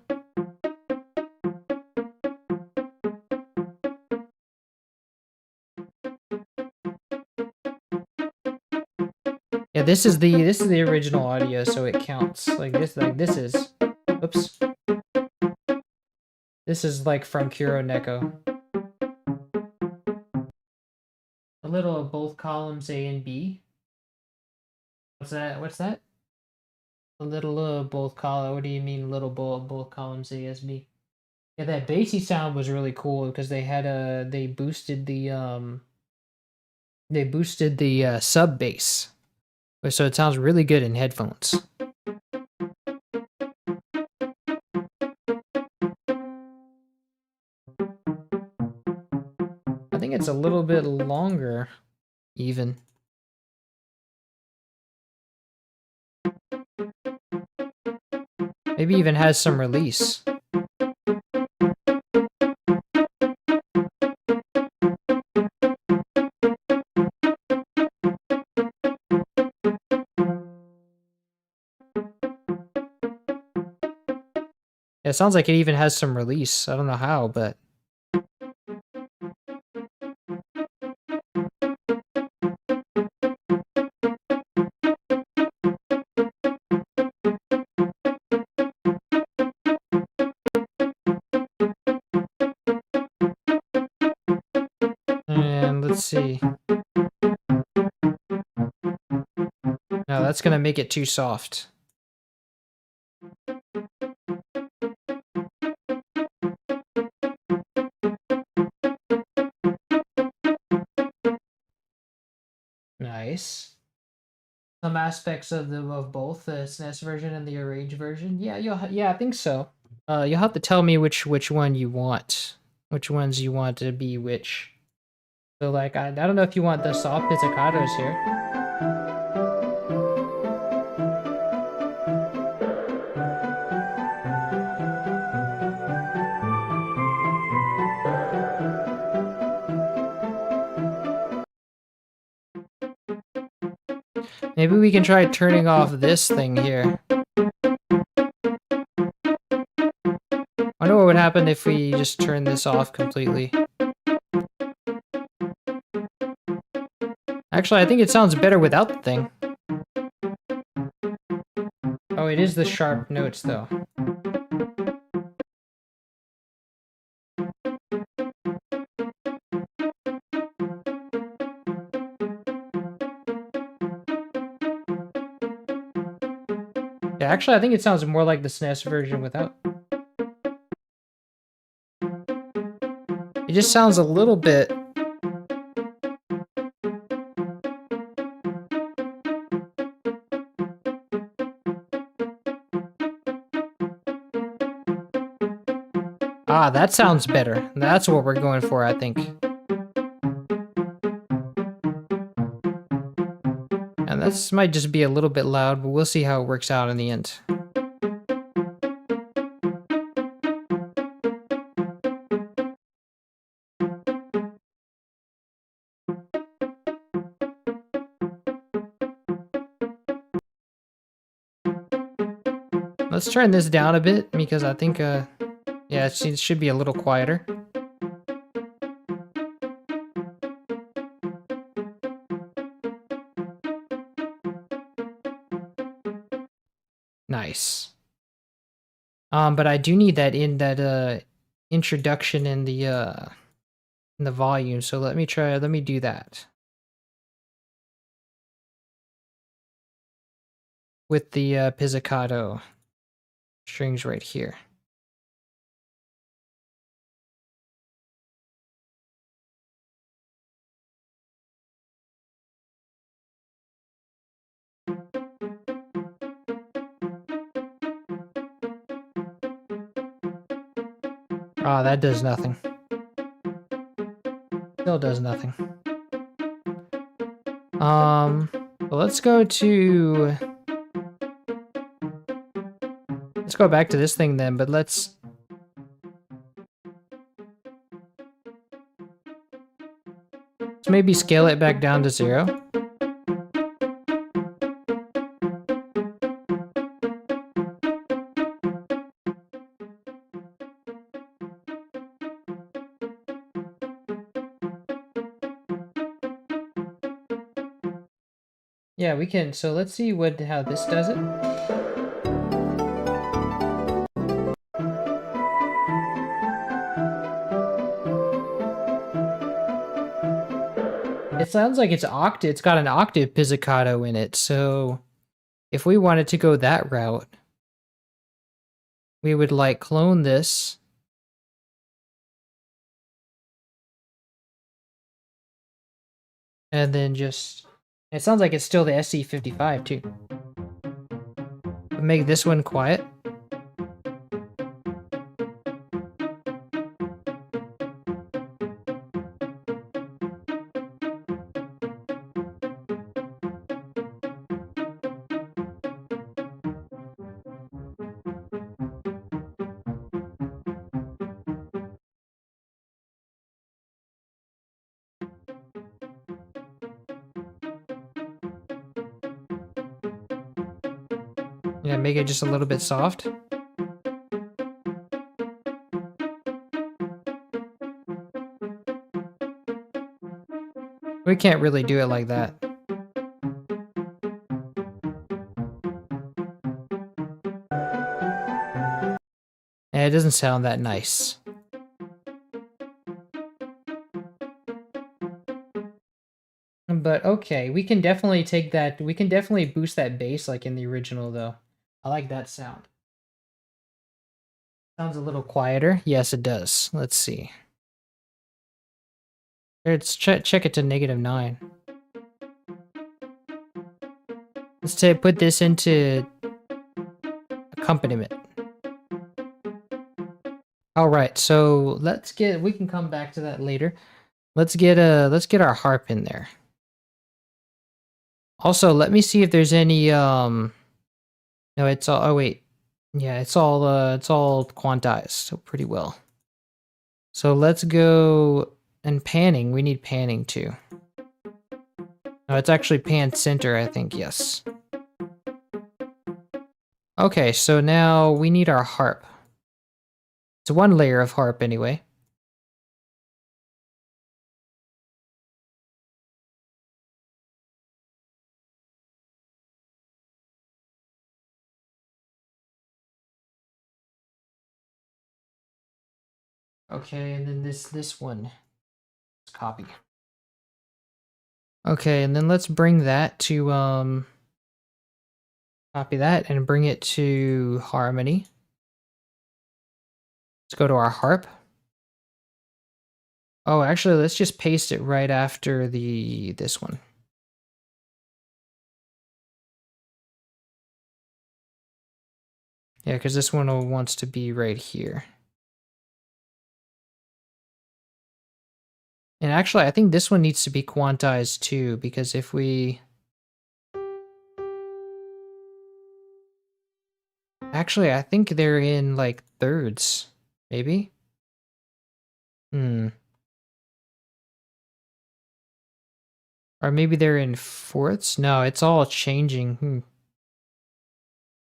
Yeah, this is the original audio, so it counts. Like this is oops. This is like from Kuro Neko. A little of both columns A and B. What's that? What's that? A little of both columns. What do you mean, little both columns A as B? Yeah, that bassy sound was really cool because they boosted the sub bass, so it sounds really good in headphones. I think it's a little bit longer, even. Maybe even has some release. It sounds like it even has some release. I don't know how, but and let's see. No, that's gonna make it too soft. Nice. Some aspects of both the SNES version and the arranged version. Yeah, I think so. You'll have to tell me which one you want, which ones you want to be which. So like I don't know if you want the soft pizzicatos here. Maybe we can try turning off this thing here. I wonder what would happen if we just turn this off completely. Actually, I think it sounds better without the thing. Oh, it is the sharp notes, though. Yeah, actually, I think it sounds more like the SNES version without. It just sounds a little bit. Ah, that sounds better. That's what we're going for, I think. And this might just be a little bit loud, but we'll see how it works out in the end. Let's turn this down a bit because I think, yeah, it should be a little quieter. Nice. But I do need that introduction in the volume. So let me do that with the pizzicato strings right here. Ah, that does nothing. Still does nothing. Well, let's go back to this thing then, but let's maybe scale it back down to 0. Yeah, we can. So let's see how this does it. It sounds like it's got an octave pizzicato in it. So if we wanted to go that route, we would like clone this. And then it sounds like it's still the SC55 too. Make this one quiet. Yeah, make it just a little bit soft. We can't really do it like that. And it doesn't sound that nice. But okay, we can definitely take that. We can definitely boost that bass like in the original though. I like that sound. Sounds a little quieter. Yes, it does. Let's see. Let's check it to -9. Let's put this into accompaniment. All right, so we can come back to that later. Let's get our harp in there. Also, let me see if there's any no, it's all, oh wait. Yeah, it's all quantized, so pretty well. So let's go and panning. We need panning too. No, it's actually pan center, I think, yes. Okay, so now we need our harp. It's one layer of harp anyway. Okay, and then this one. Let's copy. Okay, and then let's bring that to Copy that and bring it to harmony. Let's go to our harp. Oh, actually, let's just paste it right after this one. Yeah, because this one wants to be right here. And actually, I think this one needs to be quantized too, because if we... Actually, I think they're in, like, thirds. Maybe? Hmm. Or maybe they're in fourths? No, it's all changing.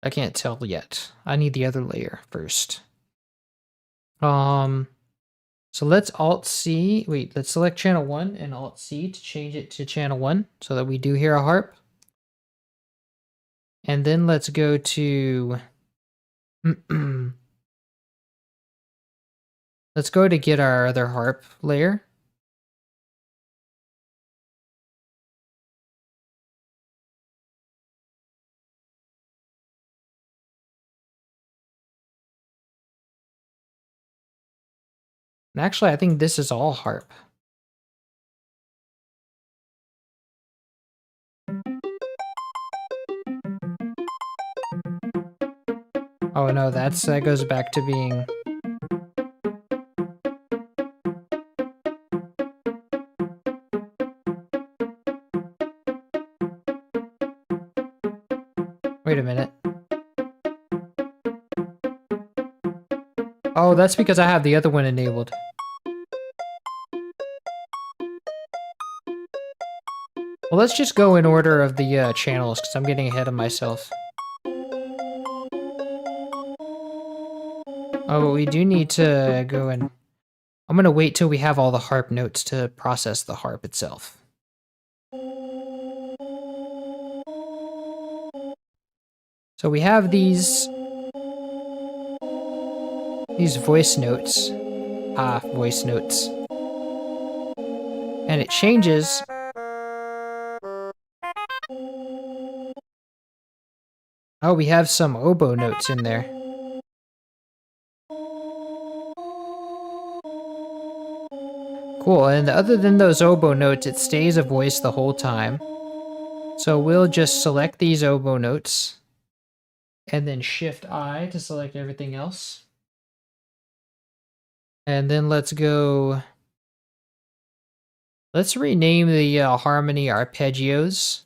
I can't tell yet. I need the other layer first. So let's Alt-C. Wait, let's select channel 1 and Alt-C to change it to channel 1 so that we do hear a harp. And then let's go to... let's go to get our other harp layer. And actually, I think this is all harp. Oh no, that goes back to being... Wait a minute. Oh, that's because I have the other one enabled. Well, let's just go in order of the channels, because I'm getting ahead of myself. Oh, but we do need to go and... I'm going to wait till we have all the harp notes to process the harp itself. So we have these voice notes. Voice notes. And it changes. Oh, we have some oboe notes in there. Cool, and other than those oboe notes, it stays a voice the whole time. So we'll just select these oboe notes. And then Shift-I to select everything else. And then let's go... Let's rename the harmony arpeggios.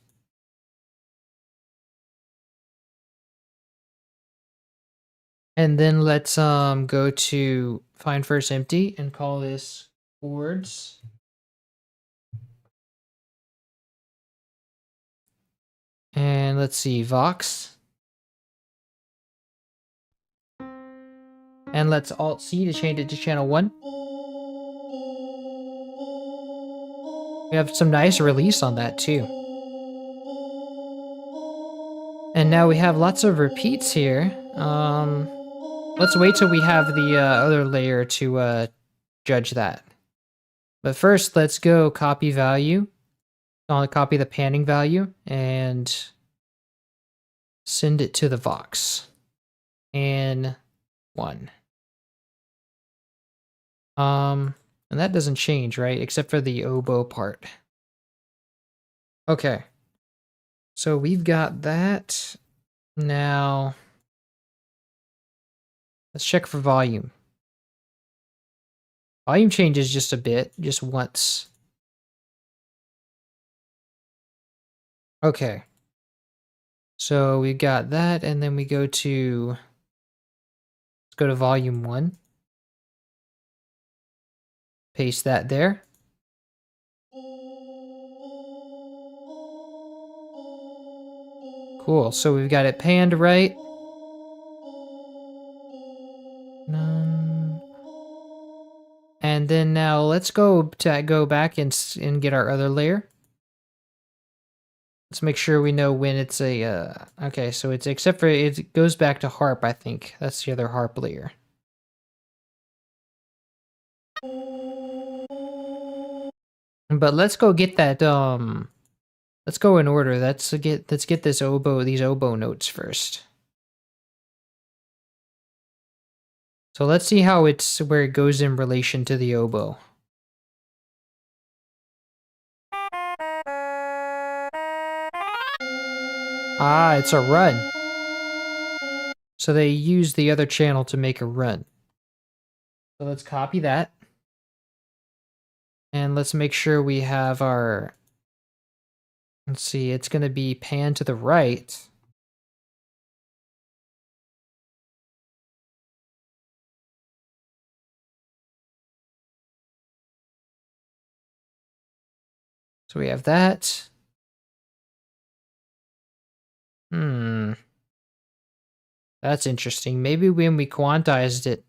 And then let's go to find first empty and call this chords. And let's see, Vox. And let's Alt-C to change it to channel 1. We have some nice release on that too. And now we have lots of repeats here. Let's wait till we have the other layer to judge that. But first, let's go copy value. I'll copy the panning value and send it to the Vox. And 1. And that doesn't change, right? Except for the oboe part. Okay. So we've got that. Now, let's check for volume. Volume changes just a bit, just once. Okay. So we got that, and then we go to, let's go to volume 1. Paste that there. Cool, so we've got it panned right. And then now let's go back and get our other layer. Let's make sure we know when it's a, okay, so it's, except for, it goes back to harp, I think. That's the other harp layer. But let's go get that, Let's go in order. Let's get these oboe notes first. So let's see how where it goes in relation to the oboe. Ah, it's a run. So they use the other channel to make a run. So let's copy that. And let's make sure we have our, let's see, it's going to be pan to the right. So we have that. That's interesting. Maybe when we quantized it,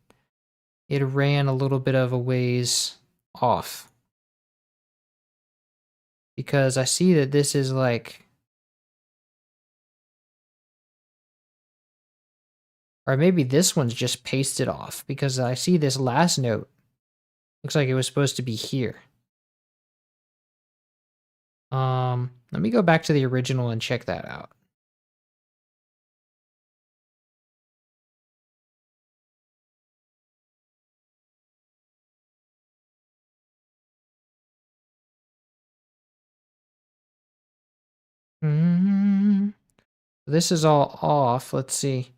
it ran a little bit of a ways off. Because I see that this is like, or maybe this one's just pasted off because I see this last note. Looks like it was supposed to be here. Let me go back to the original and check that out. This is all off. Let's see.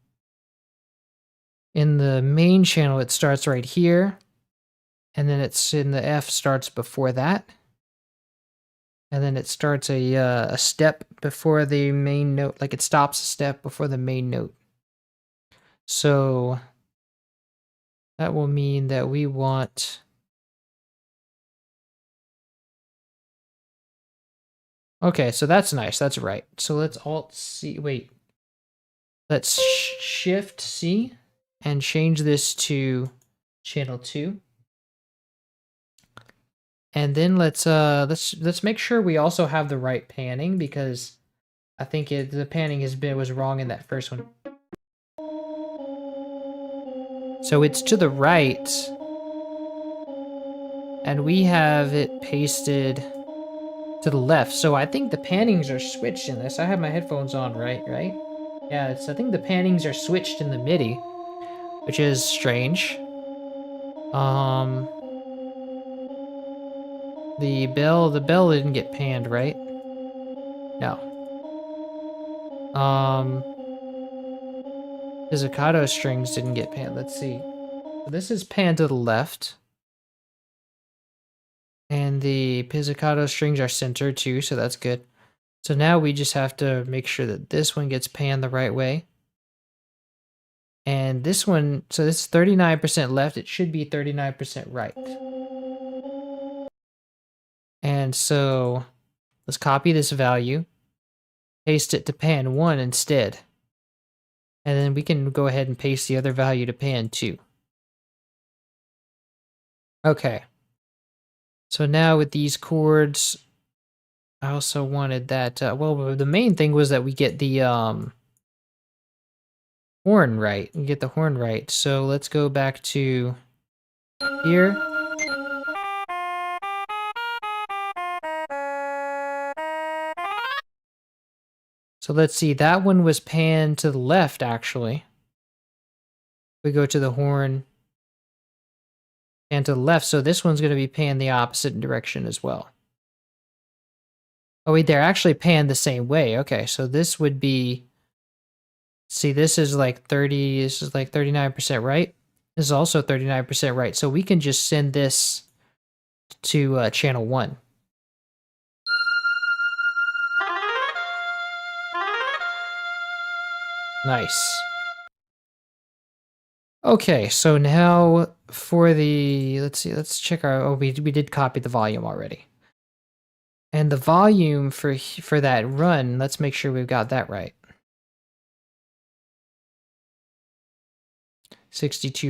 In the main channel, it starts right here. And then it's in the F starts before that. And then it starts a step before the main note. Like it stops a step before the main note. So that will mean that we want... Okay, so that's nice. That's right. So let's Alt-C. Wait. Let's Shift-C and change this to channel 2. And then let's make sure we also have the right panning because I think the panning was wrong in that first one. So it's to the right, and we have it pasted to the left. So I think the pannings are switched in this. I have my headphones on, right? Yeah, I think the pannings are switched in the MIDI, which is strange. The bell didn't get panned, right? No. Pizzicato strings didn't get panned. Let's see. So this is panned to the left. And the pizzicato strings are centered too, so that's good. So now we just have to make sure that this one gets panned the right way. And this one, so this is 39% left, it should be 39% right. And so let's copy this value, paste it to pan 1 instead. And then we can go ahead and paste the other value to pan 2. Okay. So now with these chords, I also wanted that, well, the main thing was that we get the horn right. We get the horn right. So let's go back to here. So let's see, that one was panned to the left, actually. We go to the horn, pan to the left, so this one's going to be panned the opposite direction as well. Oh wait, they're actually panned the same way. Okay, so this would be, see, this is like 39% right. This is also 39% right, so we can just send this to channel 1. Nice. Okay, so now for the, let's see, let's check our, oh, we did copy the volume already. And the volume for that run, let's make sure we've got that right. 62%,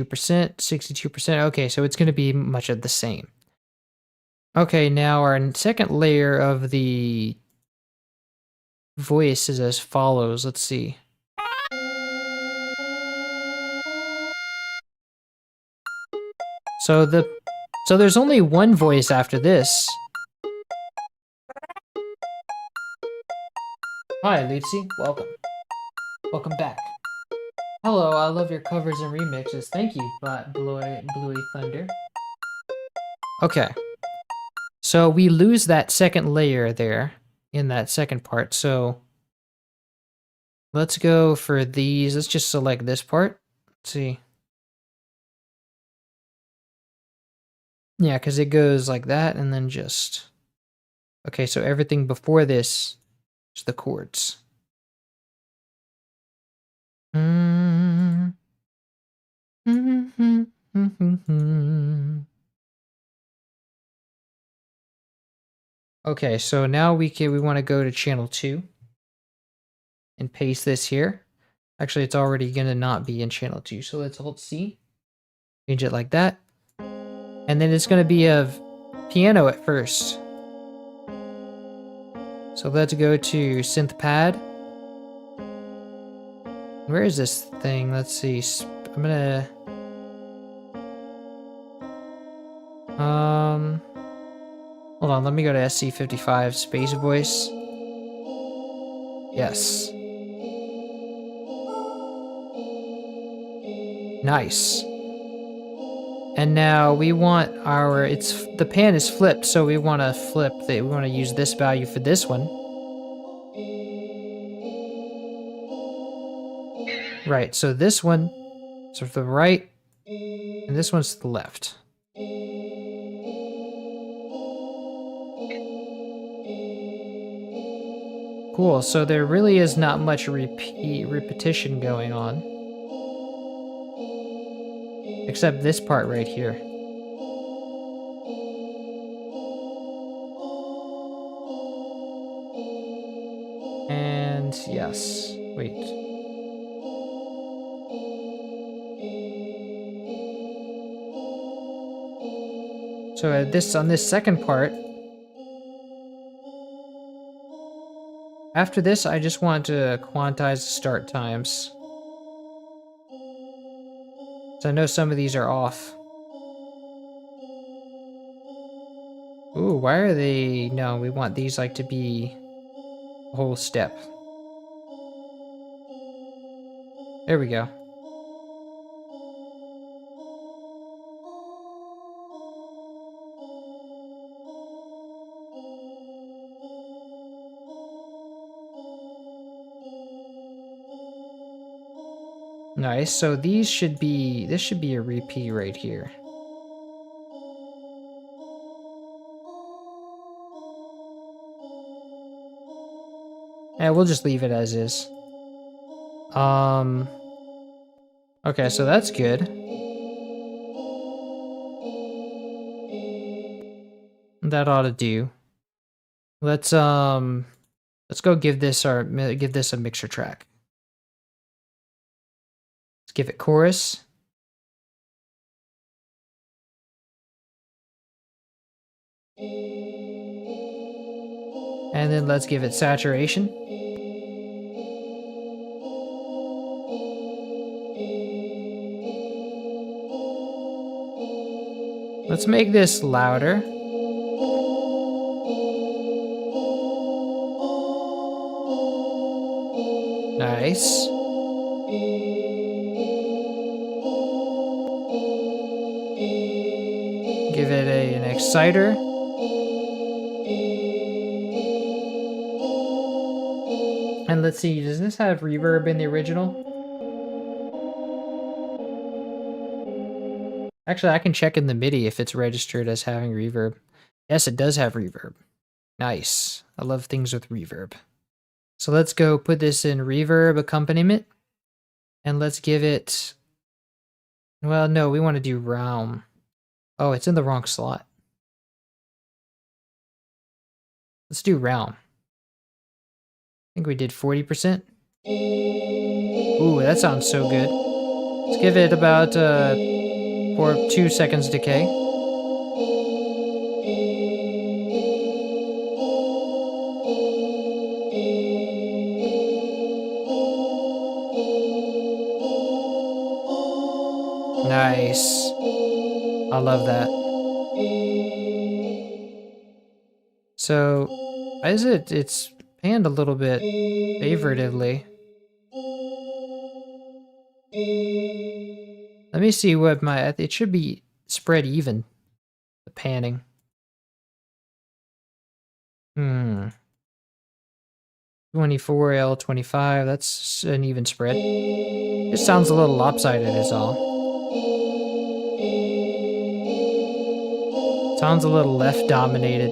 62%. Okay, so it's going to be much of the same. Okay, now our second layer of the voice is as follows. Let's see. So there's only one voice after this. Hi, Lucy. Welcome. Welcome back. Hello, I love your covers and remixes. Thank you, Bluey Thunder. Okay. So we lose that second layer there in that second part. So let's go for these. Let's just select this part. Let's see. Yeah, because it goes like that and then just... Okay, so everything before this is the chords. Okay, so now we want to go to channel 2 and paste this here. Actually, it's already gonna not be in channel 2, so let's hold C, change it like that, and then it's gonna be a piano at first. So let's go to synth pad. Where is this thing? Let's see. I'm gonna hold on, let me go to SC55 space voice. Yes. Nice. And now we want our, the pan is flipped, so we want to we want to use this value for this one. Right, so this one is to the right, and this one's to the left. Cool, so there really is not much repetition going on. Except this part right here. And yes, wait. So on this second part, after this, I just want to quantize the start times. So I know some of these are off. Ooh, why are they... No, we want these like to be a whole step. There we go. Nice, so this should be a repeat right here. Yeah, we'll just leave it as is. Okay, so that's good. That ought to do. Let's go give this a mixer track. Let's give it chorus. And then let's give it saturation. Let's make this louder. Nice. Give it an exciter. And let's see, does this have reverb in the original? Actually, I can check in the MIDI if it's registered as having reverb. Yes, it does have reverb. Nice. I love things with reverb. So let's go put this in reverb accompaniment. And let's give it... Well, no, we want to do realm. Oh, it's in the wrong slot. Let's do realm. I think we did 40%. Ooh, that sounds so good. Let's give it about 2 seconds decay. Nice. I love that. So, it's panned a little bit favoritively. Let me see what it should be spread even, the panning. 24L 25, that's an even spread. It sounds a little lopsided is all. Sounds a little left dominated.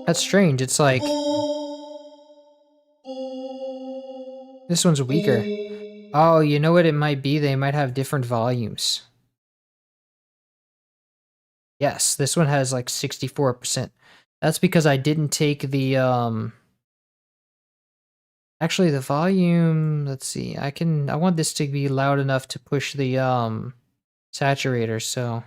That's strange. It's like this one's weaker. Oh, you know what it might be? They might have different volumes. Yes, this one has like 64%. That's because I didn't take the actually the volume, let's see. I want this to be loud enough to push the saturator, so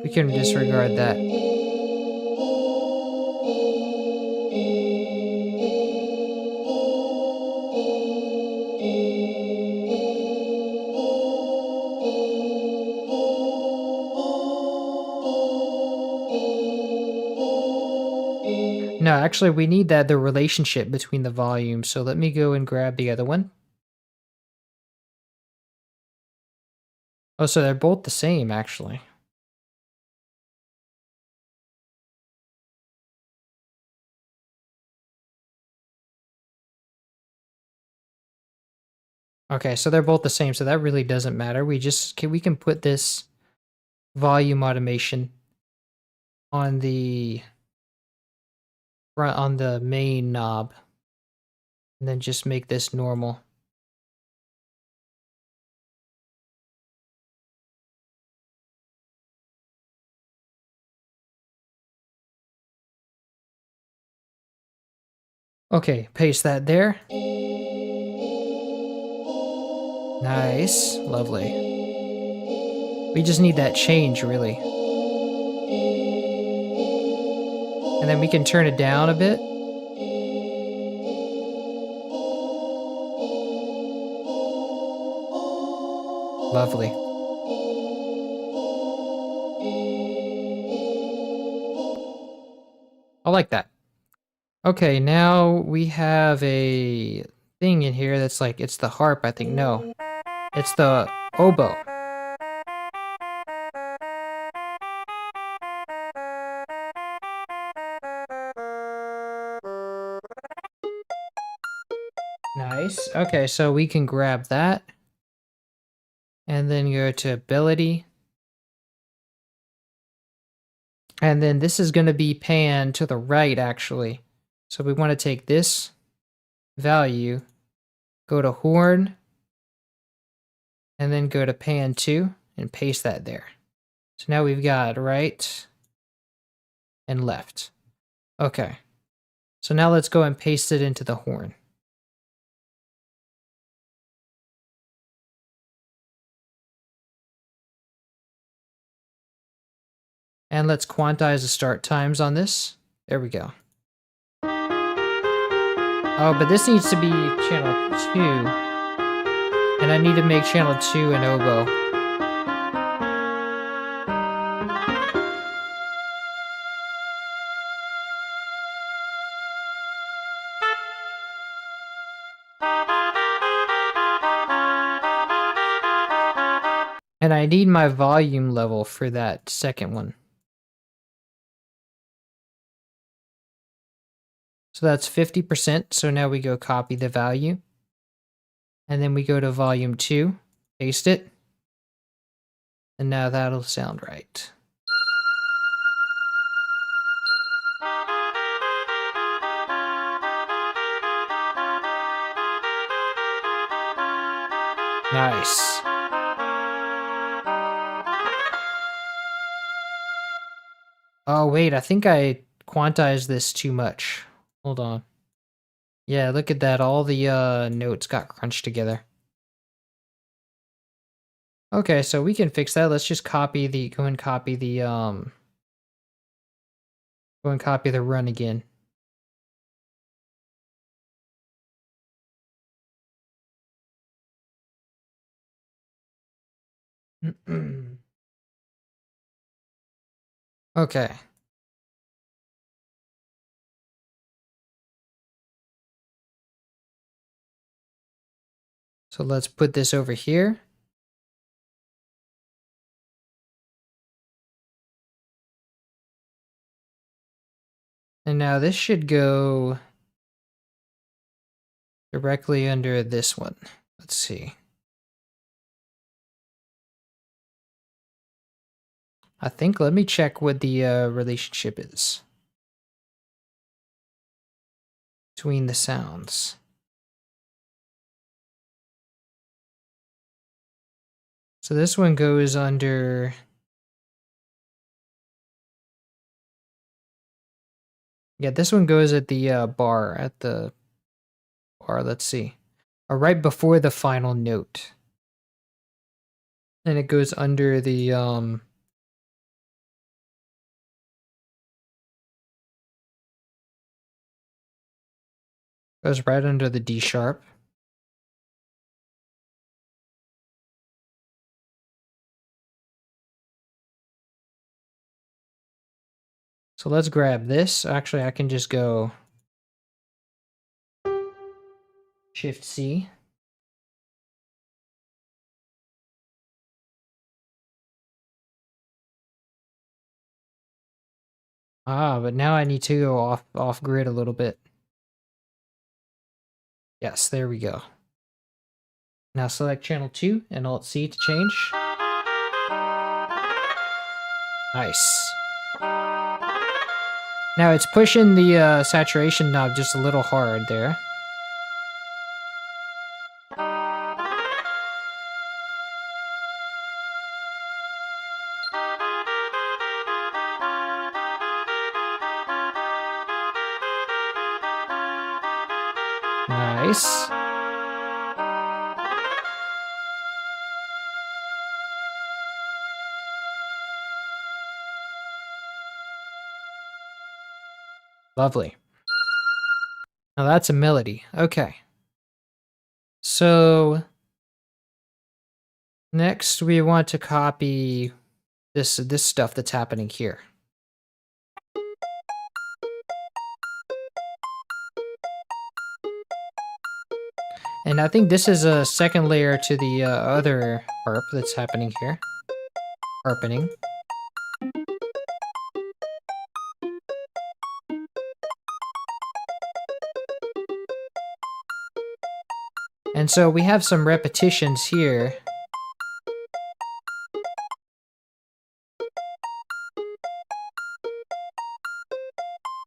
we can disregard that. No, actually, we need the relationship between the volumes, so let me go and grab the other one. Oh, so they're both the same, actually. Okay, so they're both the same, so that really doesn't matter. We can put this volume automation on the front, on the main knob, and then just make this normal. Okay, paste that there. Nice, lovely. We just need that change, really. And then we can turn it down a bit. Lovely. I like that. Okay, now we have a thing in here that's like, it's the harp, I think. No, it's the oboe. Nice. Okay, so we can grab that. And then go to ability. And then this is going to be panned to the right, actually. So we want to take this value, go to horn, and then go to pan 2 and paste that there. So now we've got right and left. Okay. So now let's go and paste it into the horn. And let's quantize the start times on this. There we go. Oh, but this needs to be channel 2. And I need to make channel 2 an oboe. And I need my volume level for that second one. So that's 50%. So now we go copy the value. And then we go to volume 2, paste it. And now that'll sound right. Nice. Oh, wait, I think I quantized this too much. Hold on. Yeah, look at that. All the notes got crunched together. Okay, so we can fix that. Let's just go and copy the run again. Okay. So let's put this over here. And now this should go directly under this one. Let's see. I think, let me check what the relationship is between the sounds. So this one goes under... Yeah, this one goes at the bar, let's see. Right before the final note. And it goes under the, goes right under the D sharp. So let's grab this. Actually, I can just go Shift C. Ah, but now I need to go off grid a little bit. Yes, there we go. Now select channel 2 and Alt C to change. Nice. Now it's pushing the saturation knob just a little hard there. Nice. Lovely. Now that's a melody. Okay. So next we want to copy this stuff that's happening here. And I think this is a second layer to the other harp that's happening here. Harpening. And so we have some repetitions here.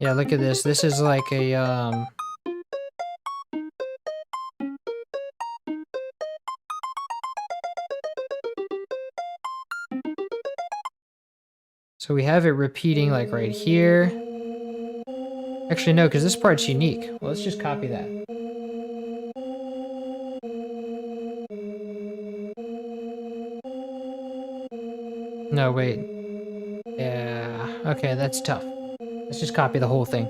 Yeah, look at this. This is like a, so we have it repeating like right here. Actually, no, because this part's unique. Well, let's just copy that. No, wait. Yeah, okay, that's tough. Let's just copy the whole thing.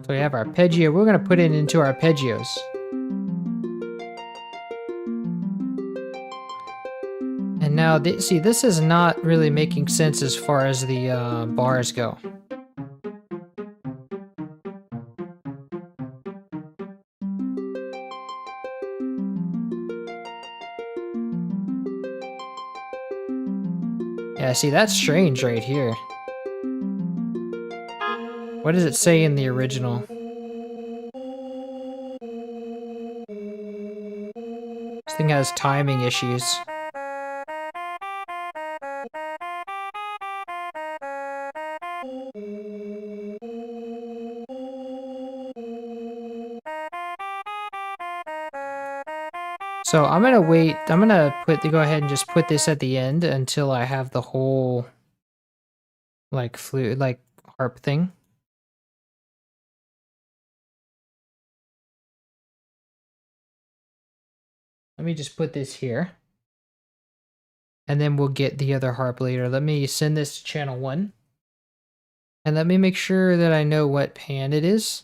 So we have arpeggio. We're gonna put it into arpeggios. And now, see, this is not really making sense as far as the bars go. Yeah, see, that's strange right here. What does it say in the original? This thing has timing issues. So I'm gonna wait. I'm gonna go ahead and just put this at the end until I have the whole like flute, like harp thing. Let me just put this here. And then we'll get the other harp later. Let me send this to channel 1. And let me make sure that I know what pan it is.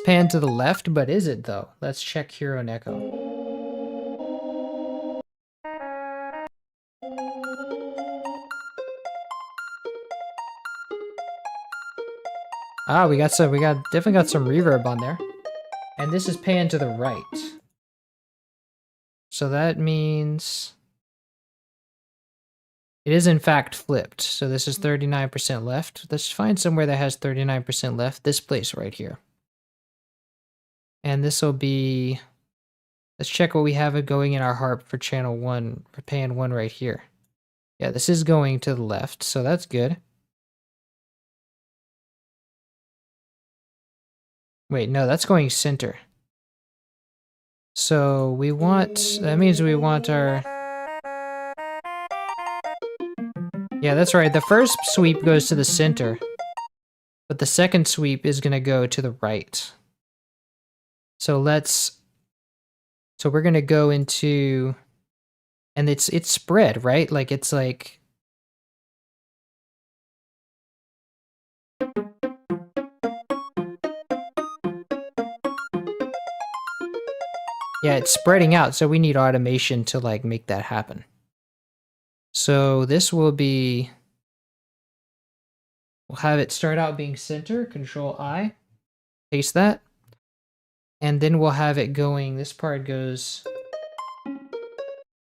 pan to the left, but is it though? Let's check hero and echo. Ah, we definitely got some reverb on there. And this is pan to the right. So that means it is in fact flipped. So this is 39% left. Let's find somewhere that has 39% left. This place right here. And this will be, let's check what we have it going in our harp for channel 1, for pan 1 right here. Yeah, this is going to the left, so that's good. Wait, no, that's going center. So we want, that means we want our... Yeah, that's right. The first sweep goes to the center, but the second sweep is going to go to the right. So so we're going to go into, and it's spread, right? Like it's like, yeah, it's spreading out. So we need automation to like make that happen. So this will be, we'll have it start out being center, Control I, paste that. And then we'll have it going, this part goes to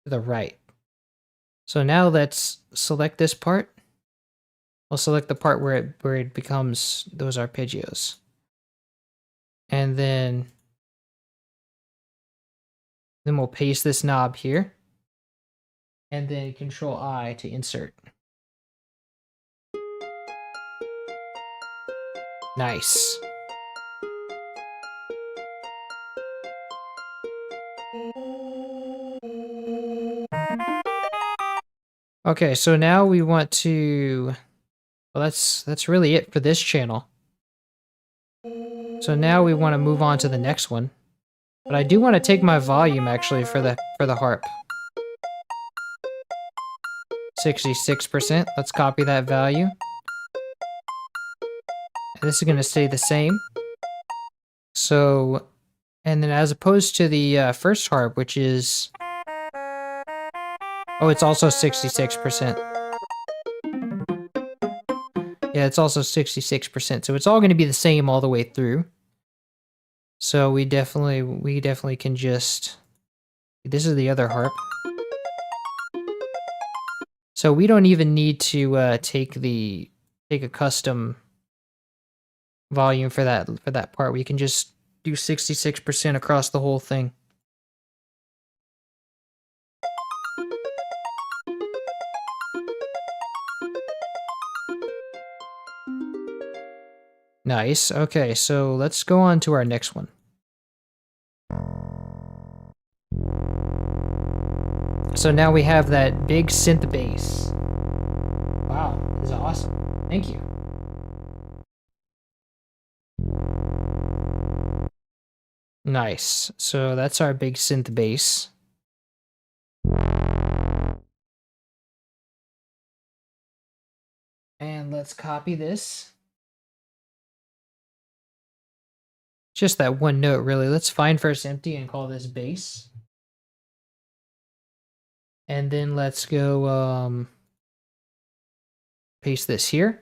the right. So now let's select this part. We'll select the part where it becomes those arpeggios. And then we'll paste this knob here. And then Control I to insert. Nice. Okay, so now we want to, well, that's really it for this channel. So now we want to move on to the next one. But I do want to take my volume actually for the harp. 66%. Let's copy that value. And this is going to stay the same. So, and then as opposed to the first harp, which is, oh, it's also 66%. Yeah, it's also 66%. So it's all going to be the same all the way through. So we definitely can just, this is the other harp. So we don't even need to take a custom volume for that part. We can just do 66% across the whole thing. Nice. Okay, so let's go on to our next one. So now we have that big synth bass. Wow, this is awesome. Thank you. Nice. So that's our big synth bass. And let's copy this. Just that one note, really. Let's find first empty and call this bass. And then let's go paste this here.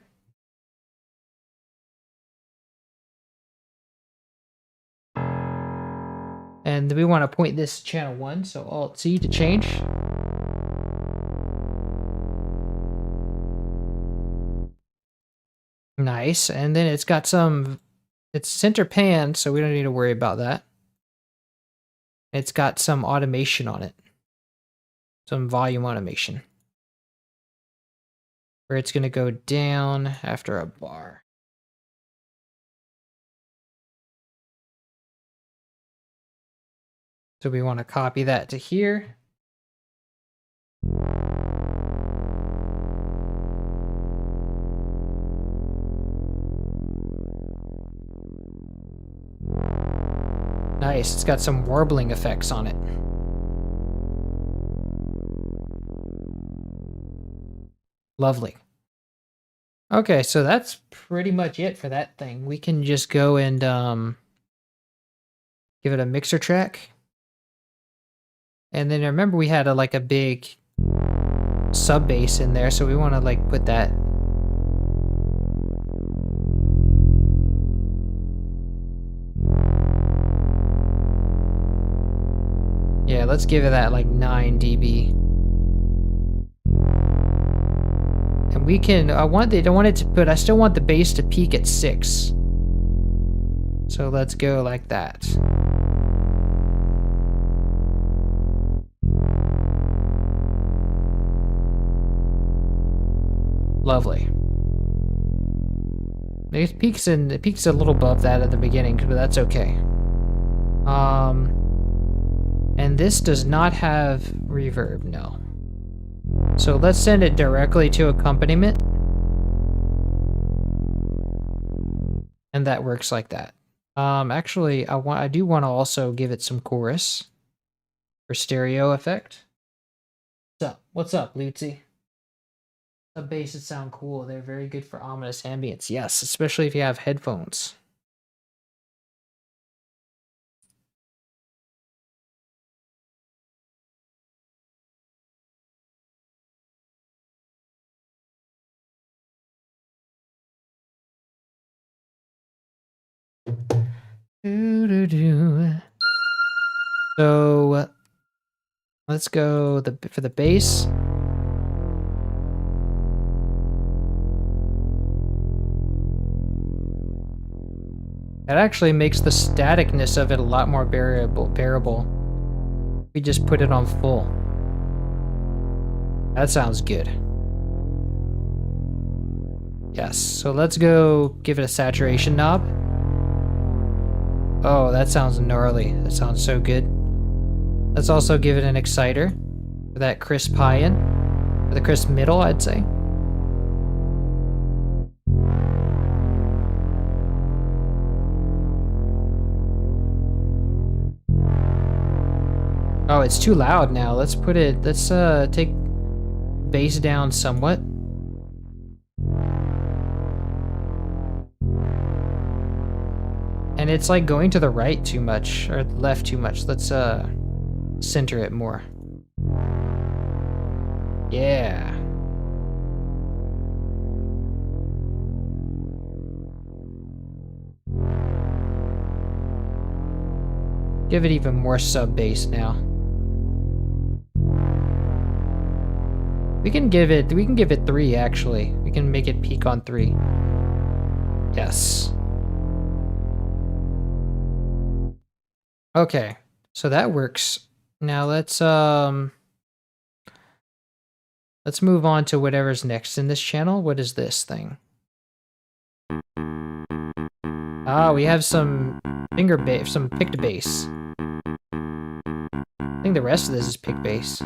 And we want to point this to channel 1, so Alt-C to change. Nice, and then it's got it's center pan, so we don't need to worry about that. It's got some automation on it. Some volume automation. Where it's going to go down after a bar. So we want to copy that to here. Nice, it's got some warbling effects on it. Lovely. Okay, so that's pretty much it for that thing. We can just go and Give it a mixer track. And then remember we had like a big sub bass in there, so we want to like put that. Yeah, let's give it that like 9 dB. And we can, I don't want it to put, I still want the bass to peak at 6. So let's go like that. Lovely. It peaks a little above that at the beginning, but that's okay. And this does not have reverb, no. So let's send it directly to accompaniment. And that works like that. Actually, I do want to also give it some chorus for stereo effect. What's up, Lutzi? The basses sound cool. They're very good for ominous ambience. Yes, especially if you have headphones. So let's go for the bass. That actually makes the staticness of it a lot more bearable. We just put it on full. That sounds good. Yes, so let's go give it a saturation knob. Oh, that sounds gnarly. That sounds so good. Let's also give it an exciter for that crisp high end. Or the crisp middle, I'd say. Oh, it's too loud now. Let's take bass down somewhat. And it's like going to the right too much, or left too much. Let's center it more. Yeah. Give it even more sub bass now. We can give it 3 actually. We can make it peak on 3. Yes. Okay. So that works. Now let's move on to whatever's next in this channel. What is this thing? Ah, we have some finger bass, some picked bass. I think the rest of this is pick bass.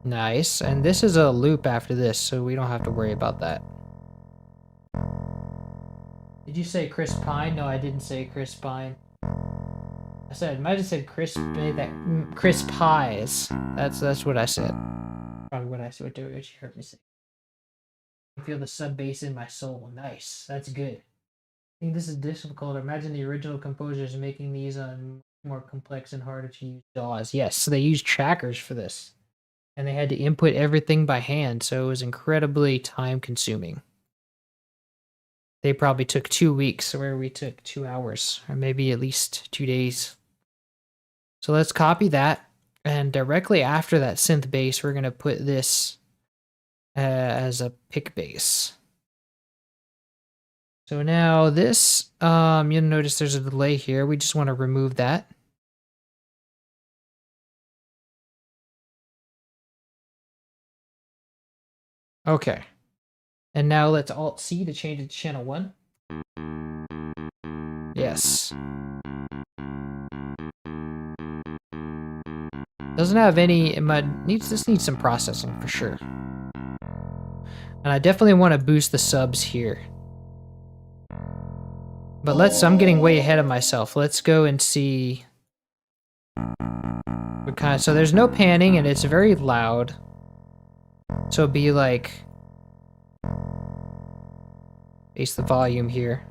Nice, and this is a loop after this, so we don't have to worry about that. Did you say Chris Pine? No, I didn't say Chris Pine. I might have said Chris Pies. That's what I said. Probably what you heard me say. I feel the sub bass in my soul. Nice, that's good. I think this is difficult. Imagine the original composers making these on more complex and harder to use DAWs. Yes, so they used trackers for this. And they had to input everything by hand, so it was incredibly time consuming. They probably took 2 weeks, where we took 2 hours, or maybe at least 2 days. So let's copy that, and directly after that synth bass, we're going to put this as a pick bass. So now this, you'll notice there's a delay here. We just want to remove that. Okay. And now let's Alt-C to change it to channel 1. Yes. Doesn't have any, this needs some processing for sure. And I definitely want to boost the subs here. But I'm getting way ahead of myself. Let's go and see. So there's no panning and it's very loud. So it'd be like Base the volume here.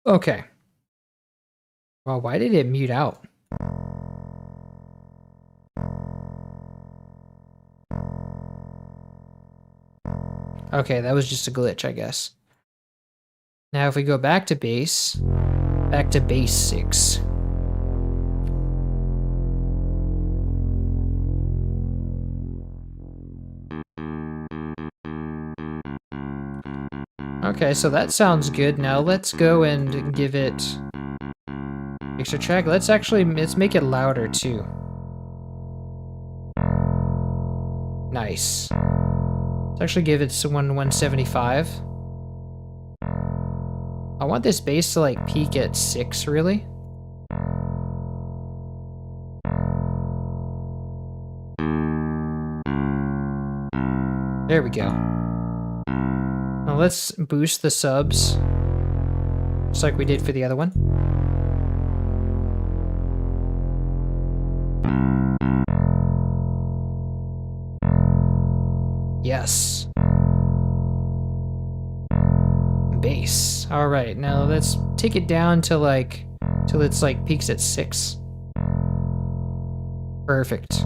Okay. Well, why did it mute out? Okay, that was just a glitch, I guess. Now if we go back to bass 6. Okay, so that sounds good. Now let's go and give it extra track. Let's make it louder too. Nice. Let's actually give it 175. I want this bass to like peak at 6, really. There we go. Now let's boost the subs, just like we did for the other one. Yes. Bass. All right, now let's take it down to like, till it's like peaks at 6. Perfect.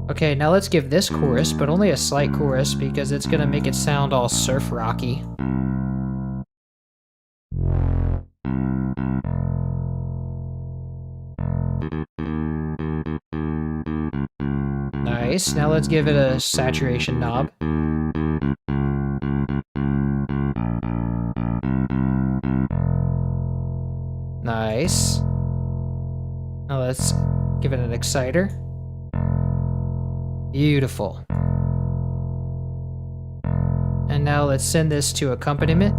Okay, now let's give this chorus, but only a slight chorus because it's gonna make it sound all surf rocky. Nice, now let's give it a saturation knob. Nice. Now let's give it an exciter. Beautiful. And now let's send this to accompaniment.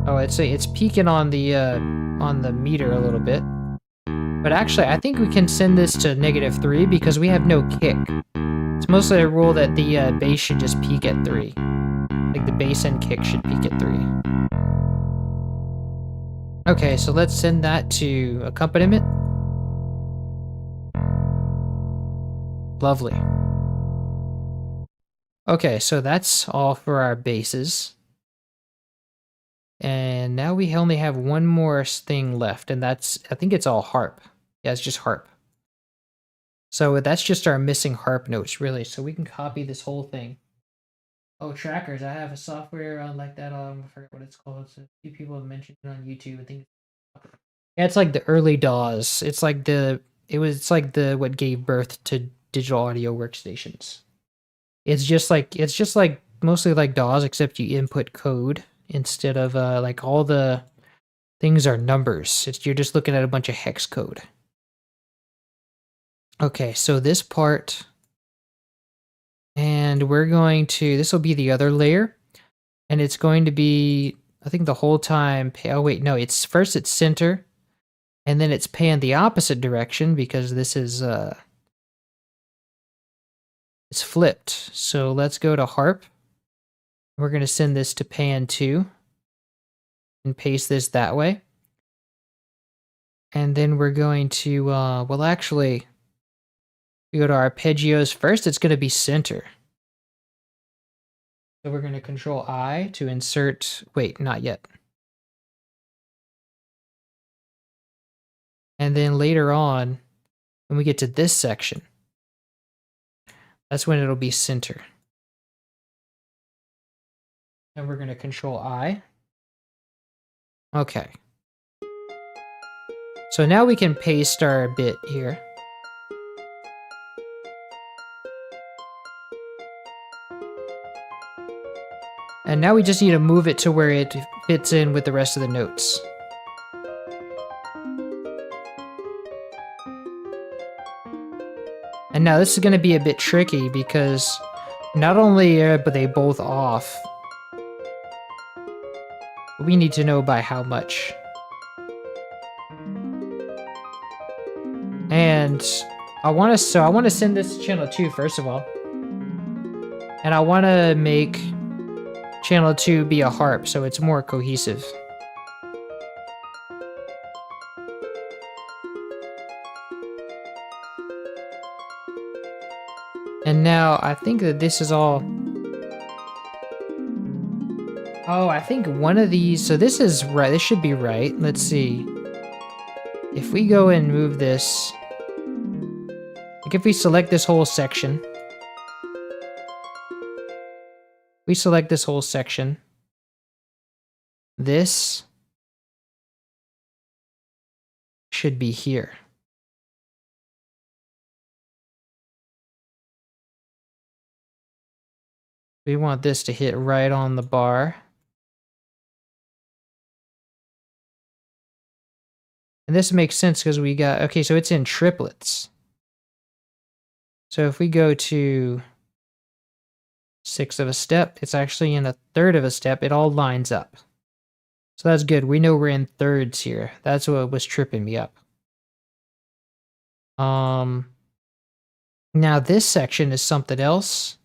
Oh, it's peaking on the meter a little bit. But actually, I think we can send this to -3 because we have no kick. It's mostly a rule that the bass should just peak at 3. Like the bass and kick should peak at 3. Okay, so let's send that to accompaniment. Lovely. Okay, so that's all for our basses. And now we only have one more thing left, and that's, I think it's all harp. Yeah, it's just harp. So that's just our missing harp notes, really. So we can copy this whole thing. Oh, trackers. I have a software like that. I forget what it's called. So a few people have mentioned it on YouTube. I think yeah, it's like the early DAWs. It's like what gave birth to digital audio workstations. It's just like mostly like DAWs, except you input code instead of like all the things are numbers. You're just looking at a bunch of hex code. Okay, so this part, and this will be the other layer, and it's going to be, I think the whole time, oh wait, no, it's center, and then it's pan the opposite direction because this is, it's flipped. So let's go to harp. We're going to send this to pan 2 and paste this that way. And then we're going to, well, actually, we go to arpeggios first. It's going to be center. So we're going to control I to insert, wait, not yet. And then later on, when we get to this section, that's when it'll be center. And we're going to control I. Okay. So now we can paste our bit here. And now we just need to move it to where it fits in with the rest of the notes. And now this is going to be a bit tricky because not only are they both off, we need to know by how much. And I want to send this to channel 2 first of all. And I want to make channel 2 be a harp so it's more cohesive. And now I think that this is all... Oh, I think one of these... So this is right. This should be right. Let's see. If we go and move this... Like if we select this whole section... We select this whole section. This should be here. We want this to hit right on the bar. And this makes sense because we got... Okay, so it's in triplets. So if we go to 1/6 of a step, it's actually in 1/3 of a step. It all lines up. So that's good. We know we're in thirds here. That's what was tripping me up. Now this section is something else.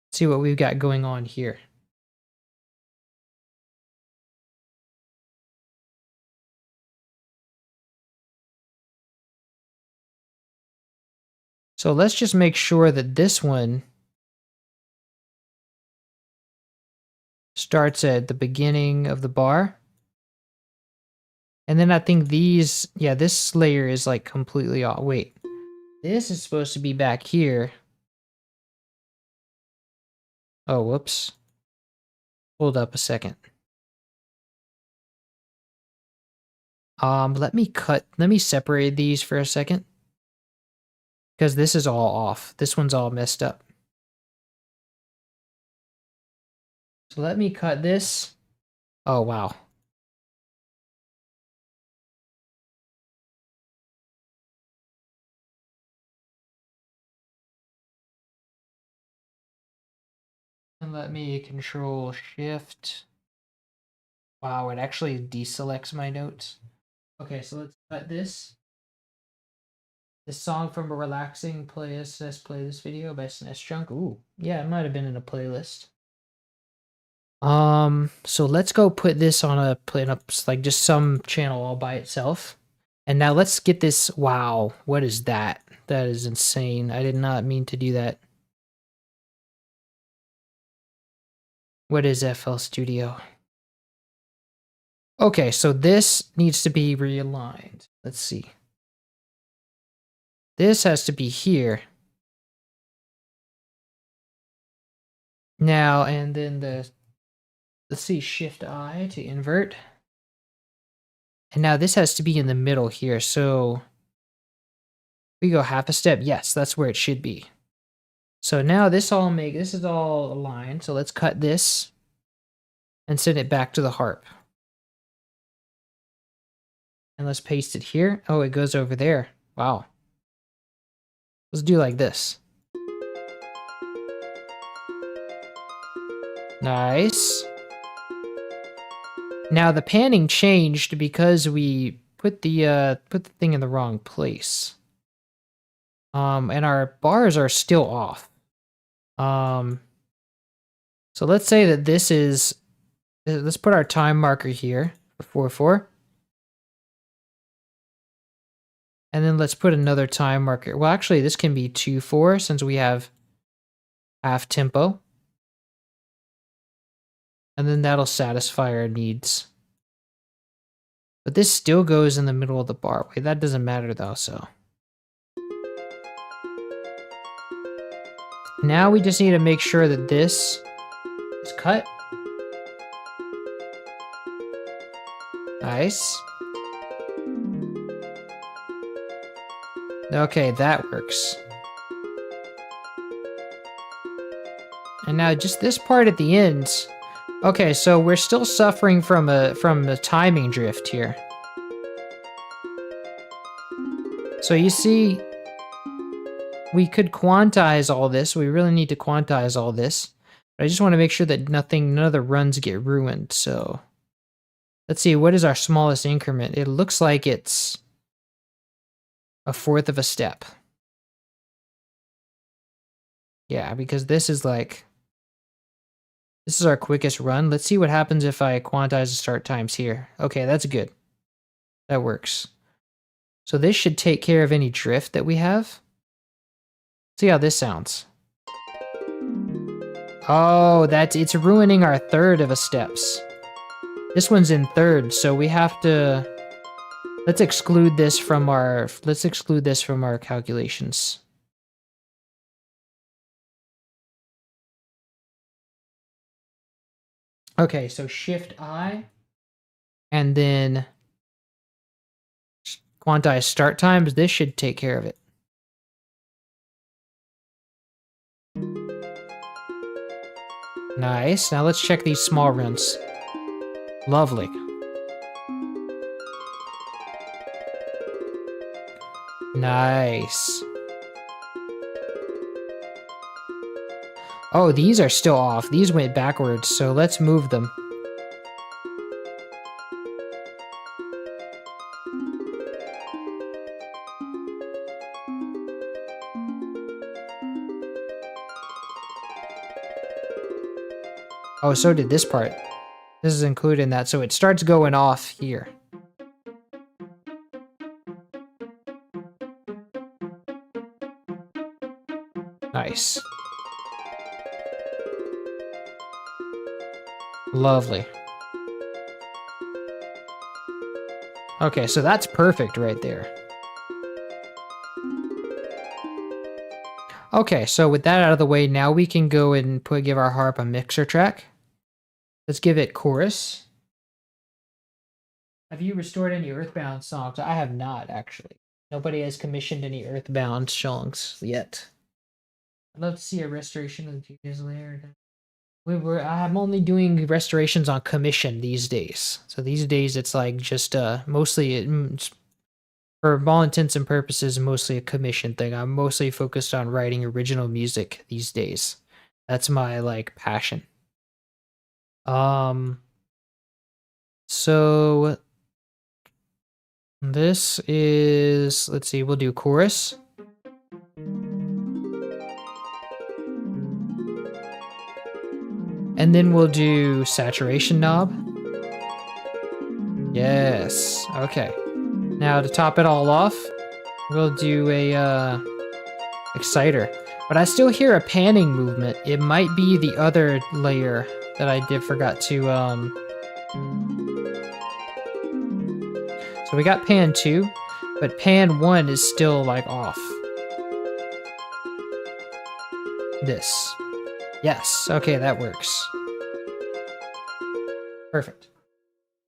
Let's see what we've got going on here. So let's just make sure that this one starts at the beginning of the bar. And then I think these, yeah, this layer is like completely off. Wait, this is supposed to be back here. Oh, whoops. Hold up a second. Let me separate these for a second. Because this is all off. This one's all messed up. So let me cut this. Oh, wow. And let me control shift. Wow, it actually deselects my notes. Okay, so let's cut this. This song from a relaxing playlist. Let's play this video by SNES Chunk. Ooh, yeah, it might have been in a playlist. So let's go put this on a like just some channel all by itself. And now let's get this. Wow, what is that? That is insane. I did not mean to do that. What is FL Studio? Okay, so this needs to be realigned. Let's see. This has to be here. Now, and then let's see, Shift I to invert. And now this has to be in the middle here. So we go half a step. Yes, that's where it should be. So now this is all aligned. So let's cut this and send it back to the harp. And let's paste it here. Oh, it goes over there. Wow. Let's do like this. Nice. Now the panning changed because we put the thing in the wrong place. And our bars are still off. So let's say that this is, let's put our time marker here for 4/4. And then let's put another time marker. Well, actually this can be 2/4 since we have half tempo. And then that'll satisfy our needs. But this still goes in the middle of the bar. Wait, that doesn't matter though, so. Now we just need to make sure that this is cut. Nice. Okay, that works. And now just this part at the end. Okay, so we're still suffering from a timing drift here. So you see, we could quantize all this. We really need to quantize all this. But I just want to make sure that none of the runs get ruined. So let's see, what is our smallest increment? It looks like it's 1/4 of a step. Yeah, because this is our quickest run. Let's see what happens if I quantize the start times here. Okay, that's good. That works. So this should take care of any drift that we have. See how this sounds. Oh, it's ruining our third of a steps. This one's in third, so we have to... Let's exclude this from our calculations. Okay, so Shift I, and then quantize start times. This should take care of it. Nice. Now let's check these small runs. Lovely. Nice. Oh, these are still off. These went backwards, so let's move them. Oh, so did this part. This is included in that, so it starts going off here. Nice. Lovely. Okay, so that's perfect right there. Okay, so with that out of the way, now we can go and give our harp a mixer track. Let's give it chorus. Have you restored any Earthbound songs? I have not, actually. Nobody has commissioned any Earthbound songs yet. I'd love to see a restoration of the 2 days later. I'm only doing restorations on commission these days. So these days it's like just mostly, for all intents and purposes, mostly a commission thing. I'm mostly focused on writing original music these days. That's my like passion. So this is, let's see, we'll do chorus. And then we'll do saturation knob. Yes, okay. Now to top it all off, we'll do a exciter. But I still hear a panning movement. It might be the other layer that I forgot to So we got pan 2, but pan 1 is still like off. This. Yes, okay, that works. Perfect.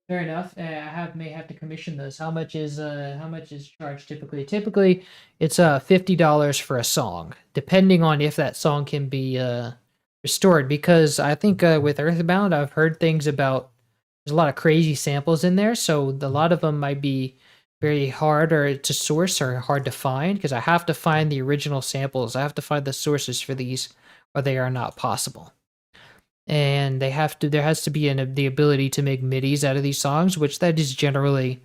Fair enough. I may have to commission those. How much is charged typically? Typically, it's $50 for a song, depending on if that song can be restored. Because I think with Earthbound, I've heard things about there's a lot of crazy samples in there, so a lot of them might be very hard to source or hard to find. Because I have to find the original samples. I have to find the sources for these, or they are not possible. And there has to be the ability to make MIDIs out of these songs, which that is generally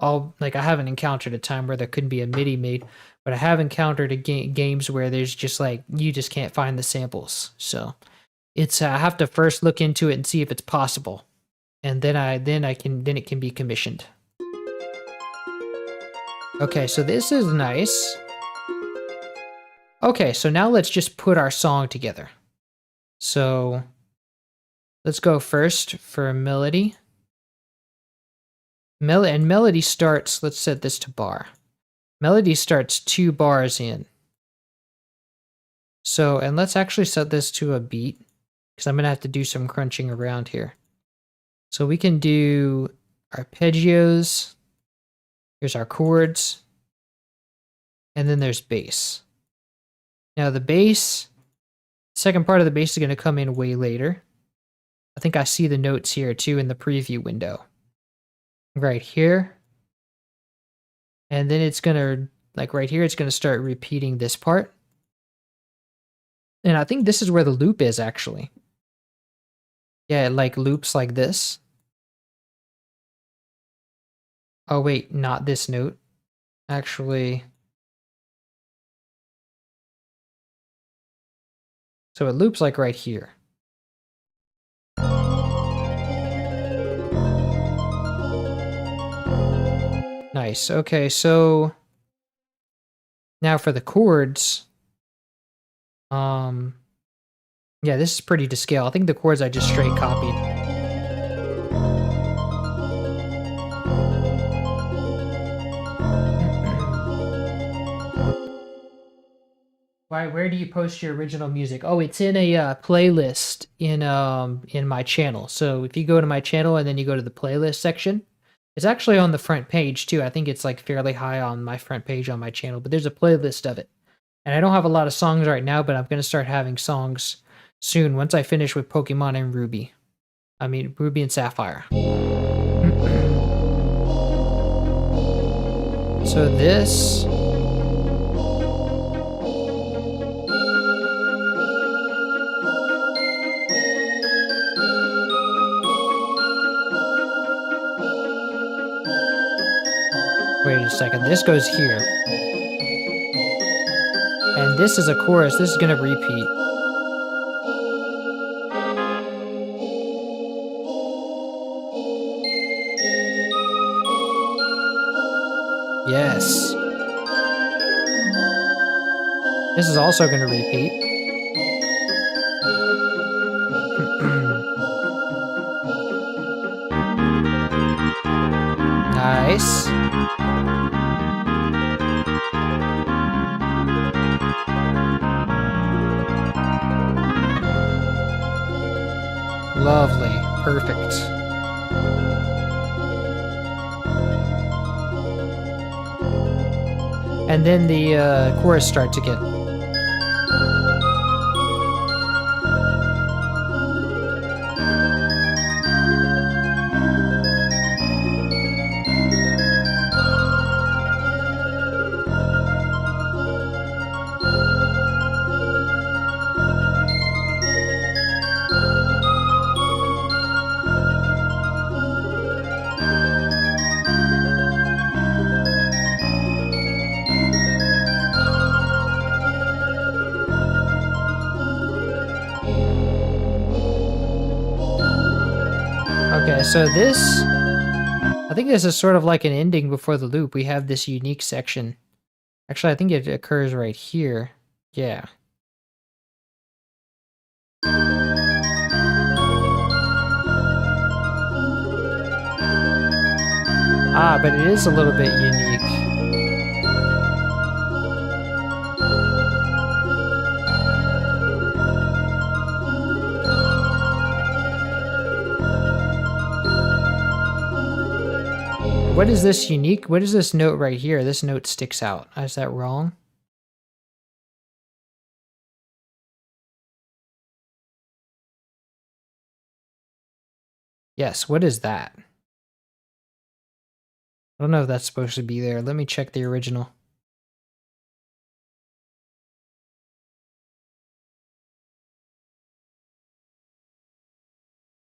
all, like, I haven't encountered a time where there couldn't be a MIDI made, but I have encountered games where there's just like, you just can't find the samples. So it's, I have to first look into it and see if it's possible. And then it can be commissioned. Okay, so this is nice. Okay, so now let's just put our song together. So let's go first for melody. Melody starts, let's set this to bar. Melody starts 2 bars in. So, and let's actually set this to a beat, because I'm going to have to do some crunching around here. So we can do arpeggios. Here's our chords. And then there's bass. Now the bass, second part of the bass is going to come in way later. I think I see the notes here too in the preview window. Right here. And then it's going to, like right here, it's going to start repeating this part. And I think this is where the loop is actually. Yeah, it like loops like this. Oh wait, not this note. Actually. So it loops like right here. Nice. Okay, so now for the chords. Yeah, this is pretty to scale. I think the chords I just straight copied. Why? Where do you post your original music? Oh, it's in a playlist in my channel. So if you go to my channel and then you go to the playlist section, it's actually on the front page too. I think it's like fairly high on my front page on my channel, but there's a playlist of it. And I don't have a lot of songs right now, but I'm gonna start having songs soon once I finish with Pokemon and Ruby. I mean Ruby and Sapphire. So this. Wait a second, this goes here. And this is a chorus, this is gonna repeat. Yes. This is also gonna repeat. Nice. Lovely. Perfect. And then the chorus starts again. Okay, so this, I think this is sort of like an ending before the loop. We have this unique section. Actually, I think it occurs right here. Yeah. Ah, but it is a little bit unique. What is this unique? What is this note right here? This note sticks out. Is that wrong? Yes, what is that? I don't know if that's supposed to be there. Let me check the original.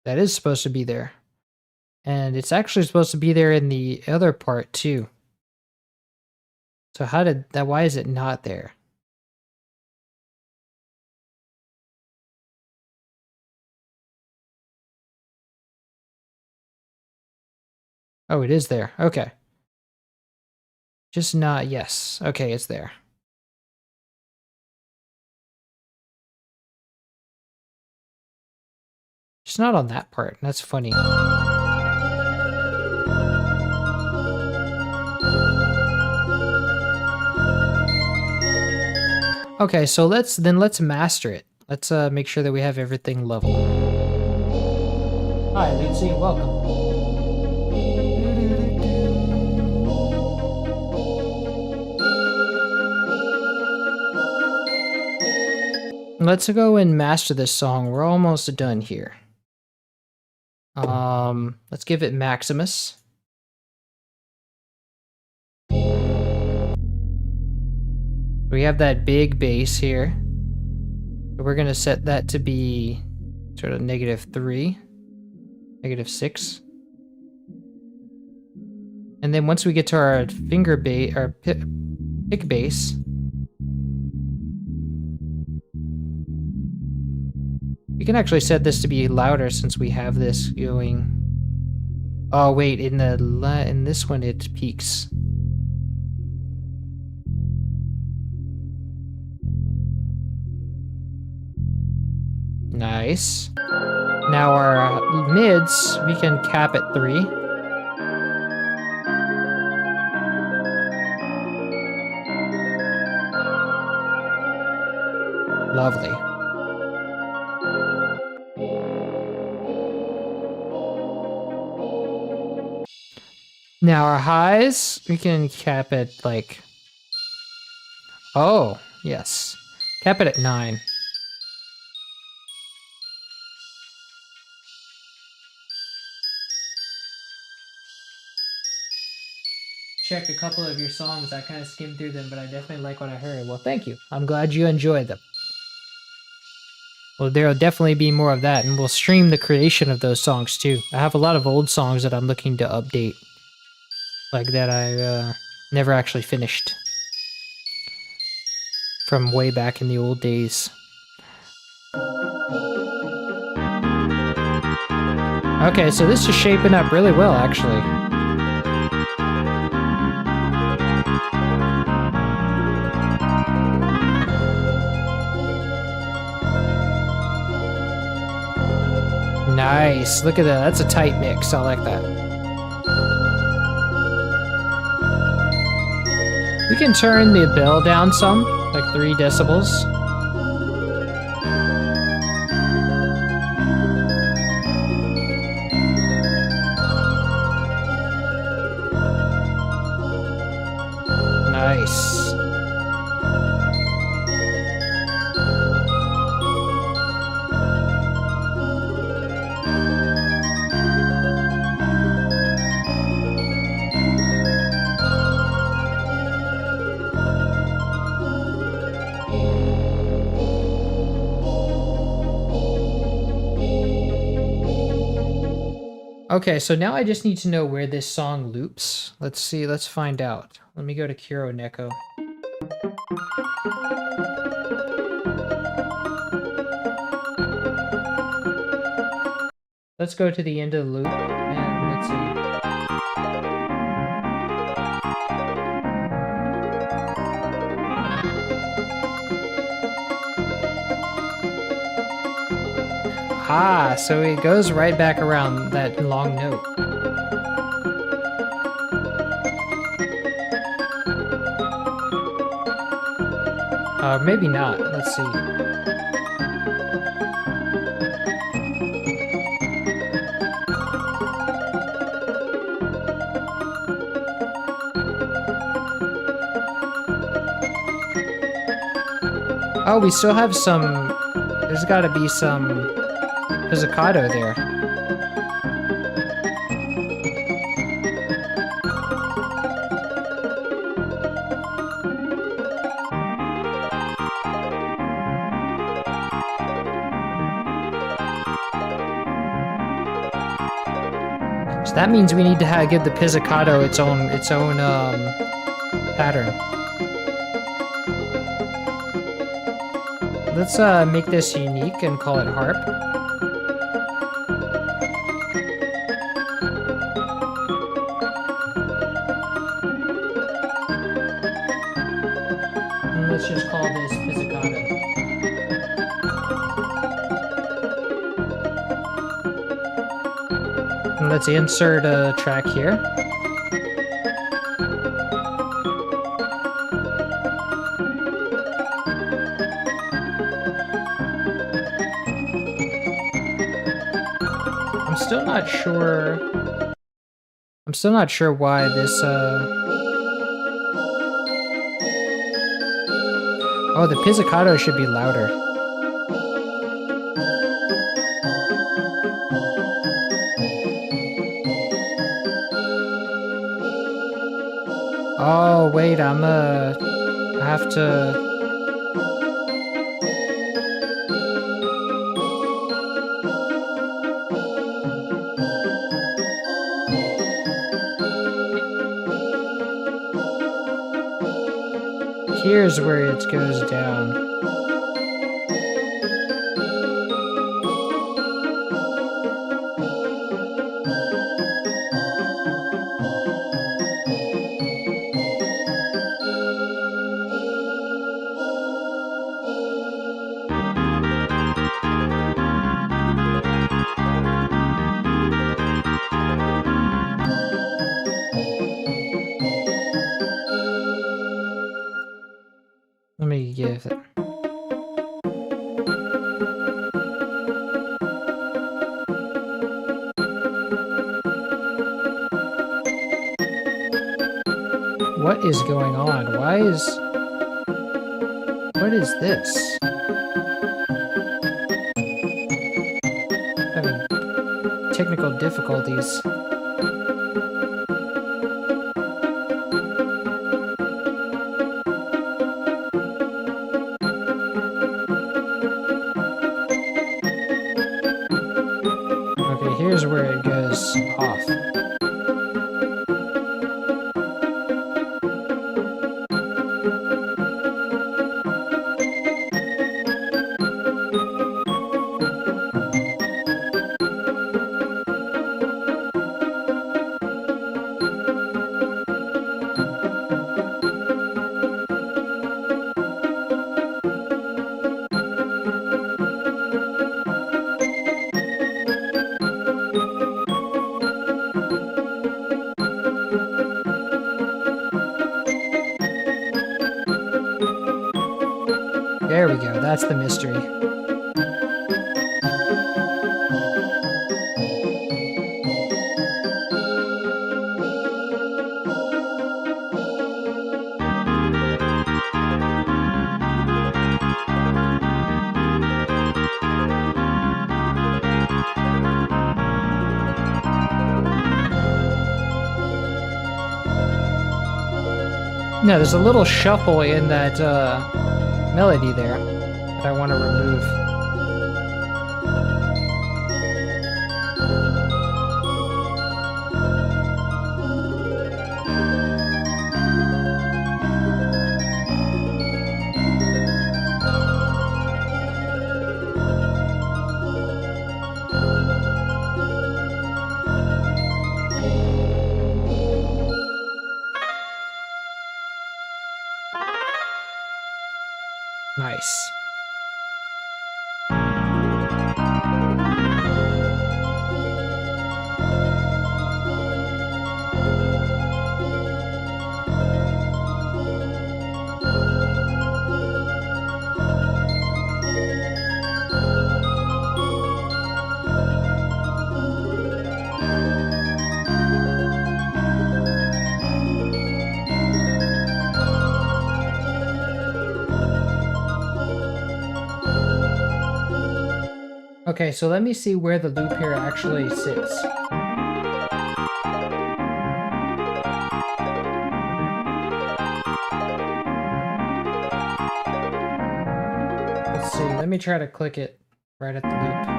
That is supposed to be there. And it's actually supposed to be there in the other part too. So how did that, why is it not there? Oh, it is there. Okay. Just not, yes. Okay, it's there. Just not on that part. That's funny. Okay, so let's master it. Let's make sure that we have everything level. Hi, Lucy, welcome. Let's go and master this song. We're almost done here. Let's give it Maximus. We have that big bass here. We're gonna set that to be sort of -3, -6. And then once we get to our finger bass, our pick bass, we can actually set this to be louder since we have this going. Oh wait, in this one it peaks. Nice. Now our mids, we can cap at 3. Lovely. Now our highs, we can cap it like... Oh, yes. Cap it at 9. Checked a couple of your songs. I kind of skimmed through them, but I definitely like what I heard. Well, thank you. I'm glad you enjoyed them. Well, there'll definitely be more of that, and we'll stream the creation of those songs too. I have a lot of old songs that I'm looking to update. Like that I never actually finished. From way back in the old days. Okay, so this is shaping up really well, actually. Nice. Look at that. That's a tight mix. I like that. We can turn the bell down some, like 3 decibels. Nice. Okay, so now I just need to know where this song loops. Let's see, let's find out. Let me go to Kuro Neko. Let's go to the end of the loop, and let's see. Ah, so it goes right back around that long note. Maybe not. Let's see. Oh, we still have some... There's gotta be some... Pizzicato there. So that means we need to give the pizzicato its own pattern. Let's make this unique and call it harp. And let's just call this pizzicato. And let's insert a track here. I'm still not sure why this, Oh, the pizzicato should be louder. Oh, wait, I have to... Here's where it goes down. give it. What is going on? What is this? Having technical difficulties. Okay, here's where it goes off. There we go, that's the mystery. No, there's a little shuffle in that melody there that I want to remove. Nice. Okay, so let me see where the loop here actually sits. Let's see, let me try to click it right at the loop.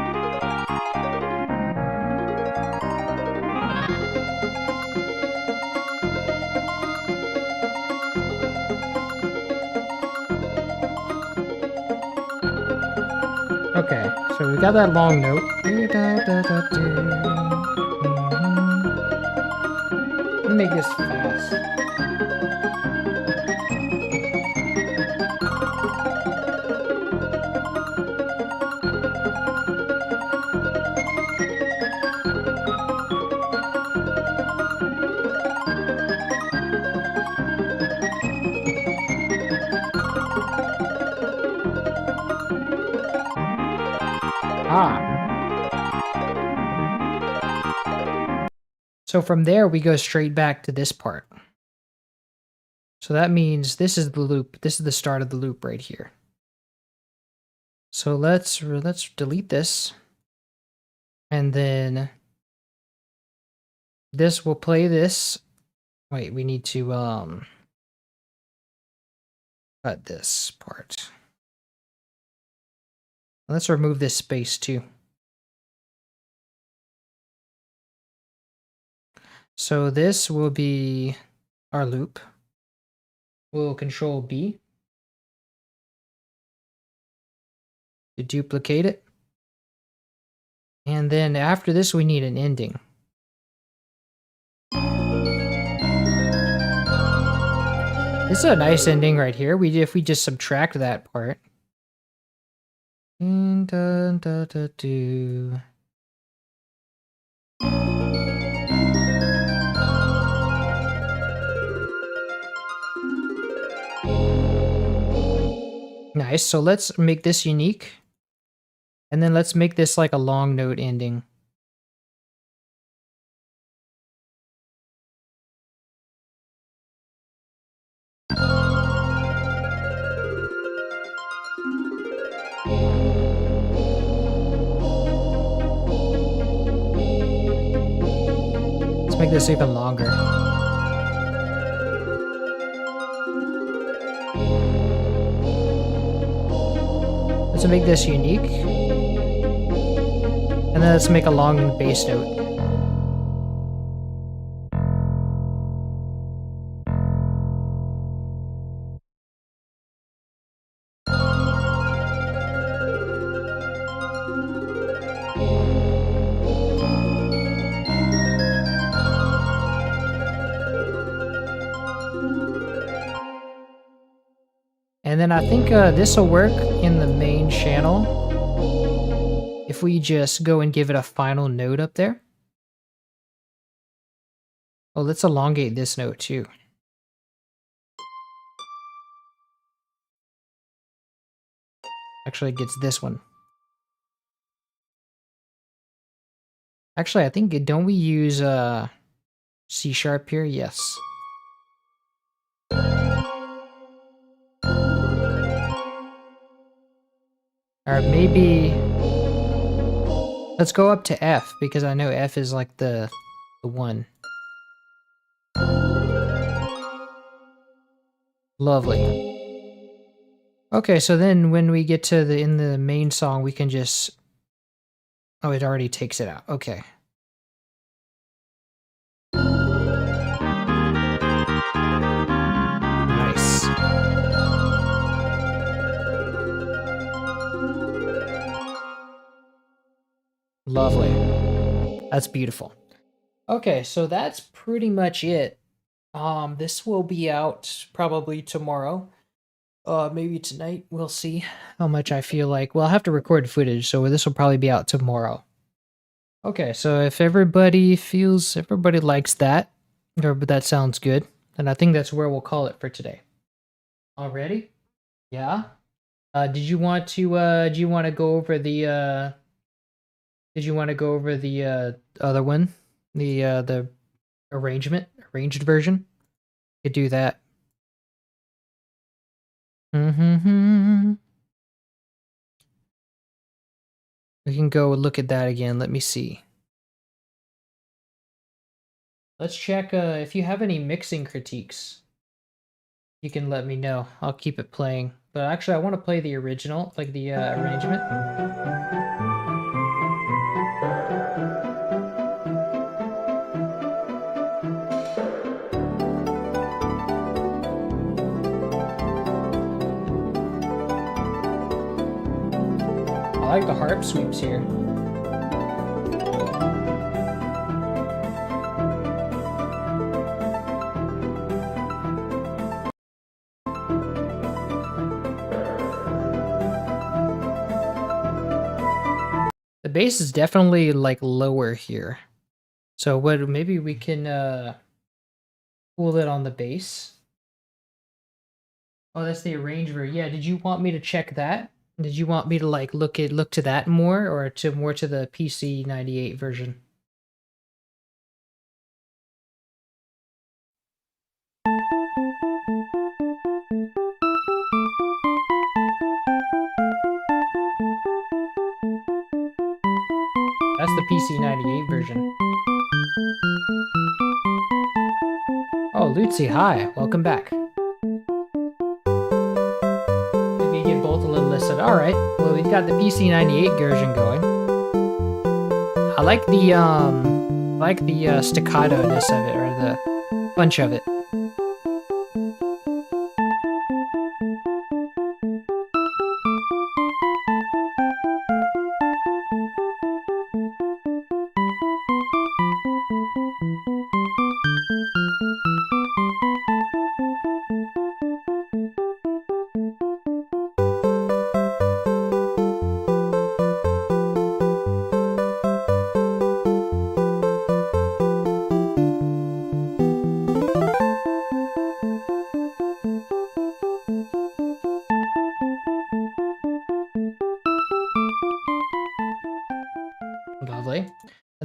Okay, so we got that long note. Let me make this fast. So from there, we go straight back to this part. So that means this is the loop. This is the start of the loop right here. So let's delete this. And then this will play this. Wait, we need to cut this part. Let's remove this space too. So this will be our loop. We'll control B to duplicate it. And then after this, we need an ending. This is a nice ending right here. If we just subtract that part. And nice. So let's make this unique. And then let's make this like a long note ending. Let's make this even longer. Let's make this unique. And then let's make a long bass note. And then I think this will work in the main channel if we just go and give it a final note up there. Oh, let's elongate this note too. Actually, it gets this one. Actually, I think, don't we use C sharp here? Yes. Or maybe let's go up to F, because I know F is like the one. Lovely. Okay, so then when we get to in the main song, we can just... Oh, it already takes it out. Okay. Nice. Lovely. That's beautiful. Okay, so that's pretty much it. This will be out probably tomorrow. Maybe tonight. We'll see how much I feel like. Well, I'll have to record footage, so this will probably be out tomorrow. Okay, so if everybody likes that, or that sounds good, then I think that's where we'll call it for today. Already? Yeah? Do you want to go over the, other one? The arranged version? You could do that. We can go look at that again. Let me see. Let's check if you have any mixing critiques. You can let me know. I'll keep it playing. But actually, I want to play the original, like the arrangement. I like the harp sweeps here. The bass is definitely like lower here. So maybe we can cool it on the bass. Oh, that's the arranger. Yeah, did you want me to check that? Did you want me to like look to that more, or more to the PC98 version? That's the PC98 version. Oh, Lutzi, hi. Welcome back. Maybe give both a little listen. Alright, well, we've got the PC98 version going. I like the staccato-ness of it, or the punch of it.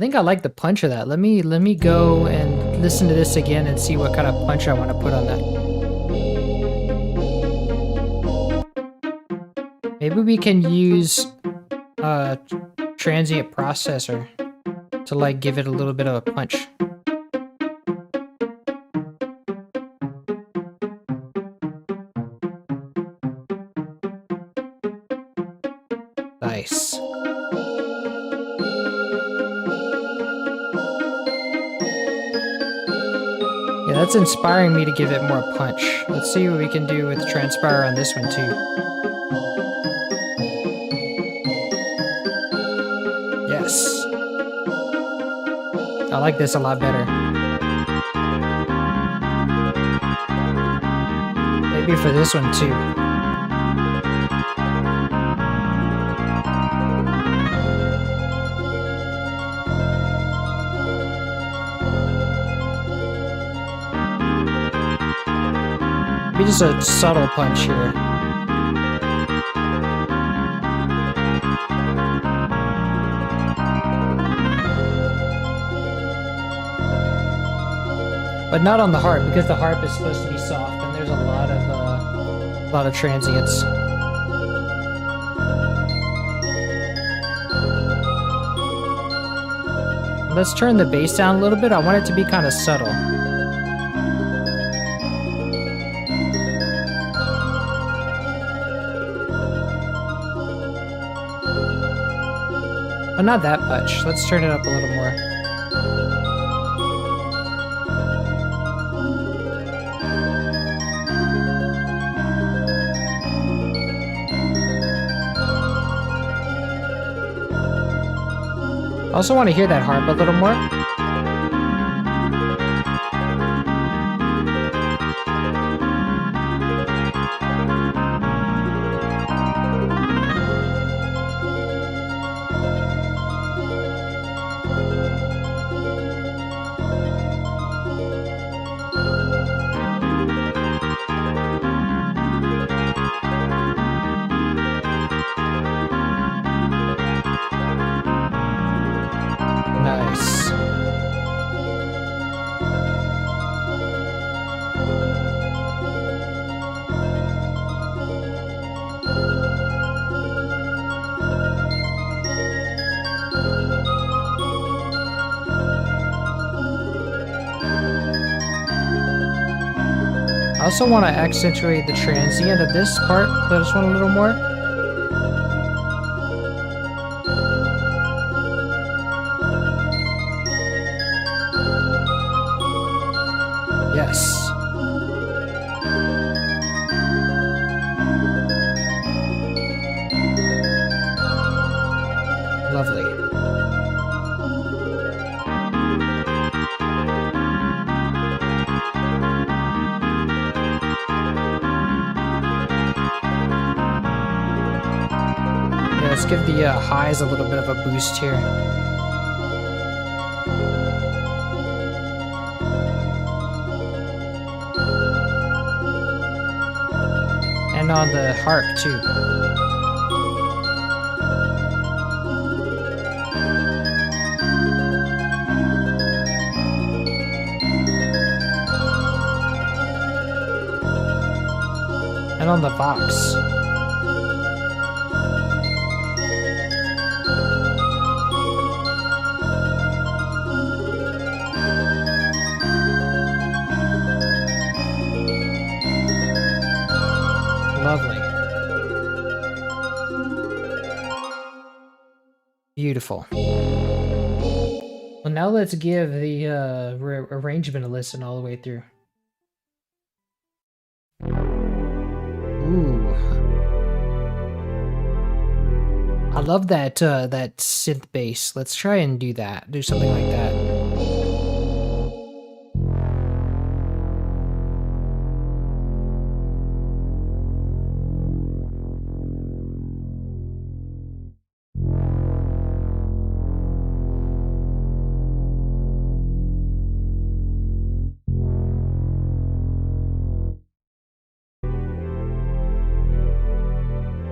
I think I like the punch of that. Let me go and listen to this again and see what kind of punch I want to put on that. Maybe we can use transient processor to like give it a little bit of a punch. Nice. Yeah, that's inspiring me to give it more punch. Let's see what we can do with transpire on this one too. Yes. I like this a lot better. Maybe for this one too. Maybe just a subtle punch here. But not on the harp, because the harp is supposed to be soft, and there's a lot of transients. Let's turn the bass down a little bit. I want it to be kind of subtle. But not that much. Let's turn it up a little more. I also want to hear that harp a little more. Nice. I also want to accentuate the transient of this part, this one a little more. Yes. Lovely. Yeah, let's give the highs a little bit of a boost here. And on the harp too. And on the box. Lovely. Beautiful. Well, now let's give the arrangement a listen all the way through. Ooh. I love that that synth bass. Let's try and do that. Do something like that.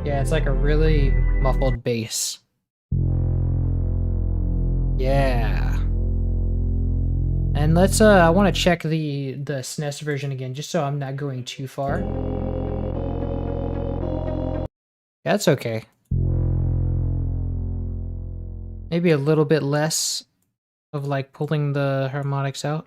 Yeah, it's like a really muffled bass. Yeah. And let's I want to check the SNES version again just so I'm not going too far. That's okay. Maybe a little bit less of like pulling the harmonics out.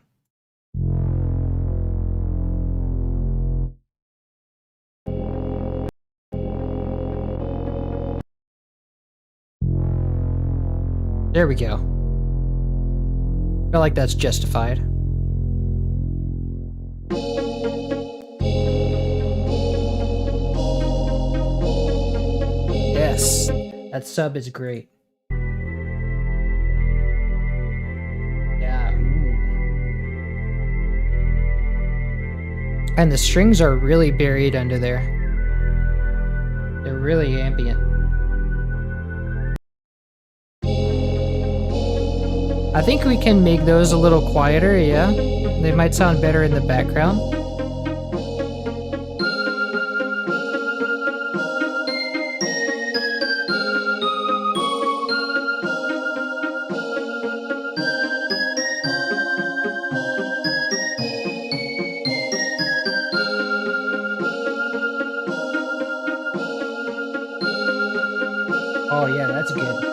There we go. I feel like that's justified. Yes, that sub is great. Yeah. Ooh. And the strings are really buried under there. They're really ambient. I think we can make those a little quieter, yeah? They might sound better in the background. Oh yeah, that's good.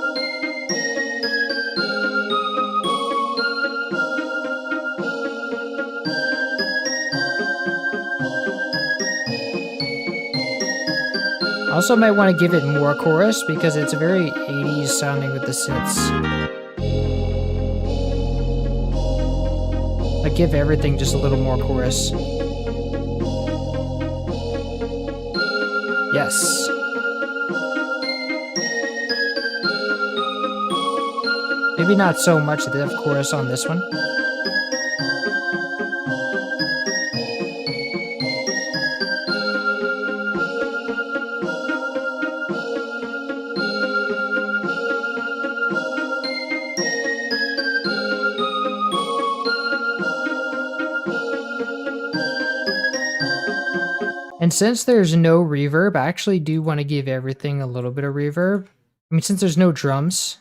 Also might want to give it more chorus because it's very 80s sounding with the synths. Like give everything just a little more chorus. Yes. Maybe not so much the chorus on this one. And since there's no reverb, I actually do want to give everything a little bit of reverb. I mean, since there's no drums,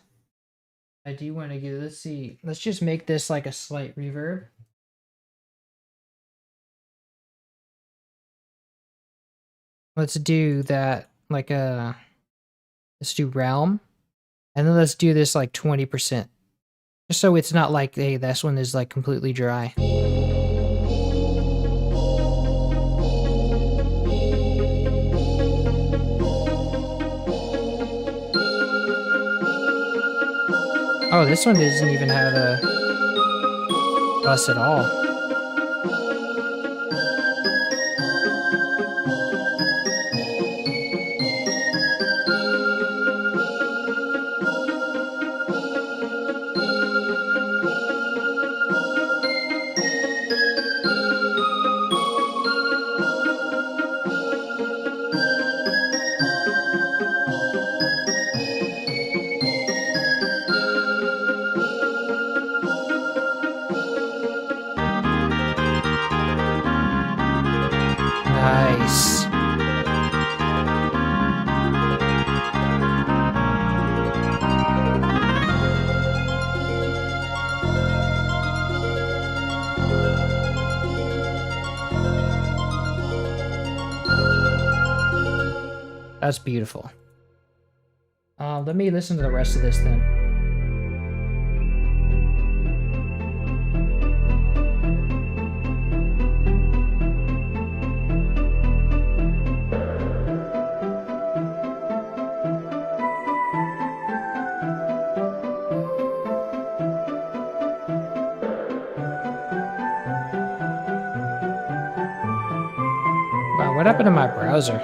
I do want to give, let's see, let's just make this like a slight reverb. Let's do that like let's do realm. And then let's do this like 20%. Just so it's not like, hey, this one is like completely dry. Oh, this one doesn't even have a bus at all. Nice. That's beautiful. Let me listen to the rest of this then. Wow, what happened to my browser?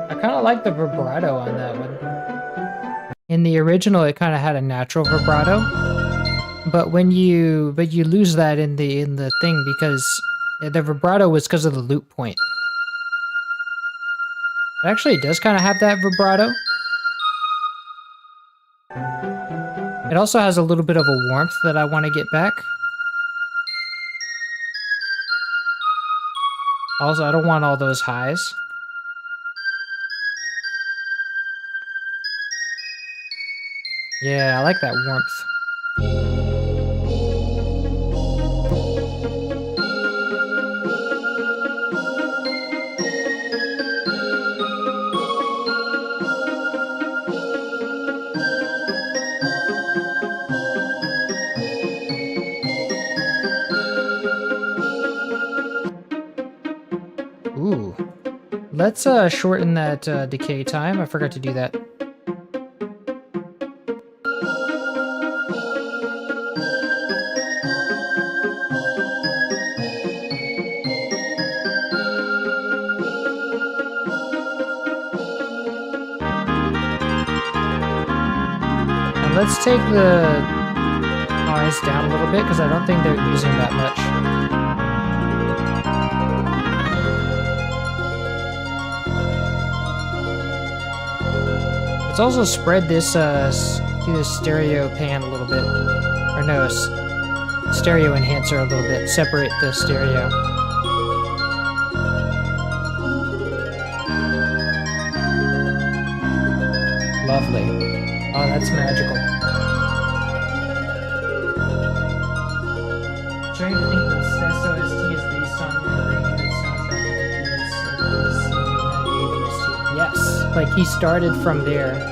I kind of like the vibrato on that one. In the original, it kind of had a natural vibrato, but when you lose that in the thing because the vibrato was because of the loop point. It actually does kind of have that vibrato. It also has a little bit of a warmth that I want to get back. Also, I don't want all those highs. Yeah, I like that warmth. Ooh. Let's shorten that decay time. I forgot to do that. And let's take the noise down a little bit because I don't think they're using that much. Let's also spread this, do this stereo pan a little bit. Or no, stereo enhancer a little bit. Separate the stereo. Lovely. Oh, that's magical. Trying to think the SOST is based on the arrangement soundtrack of the PS98 OST. Yes, like he started from there.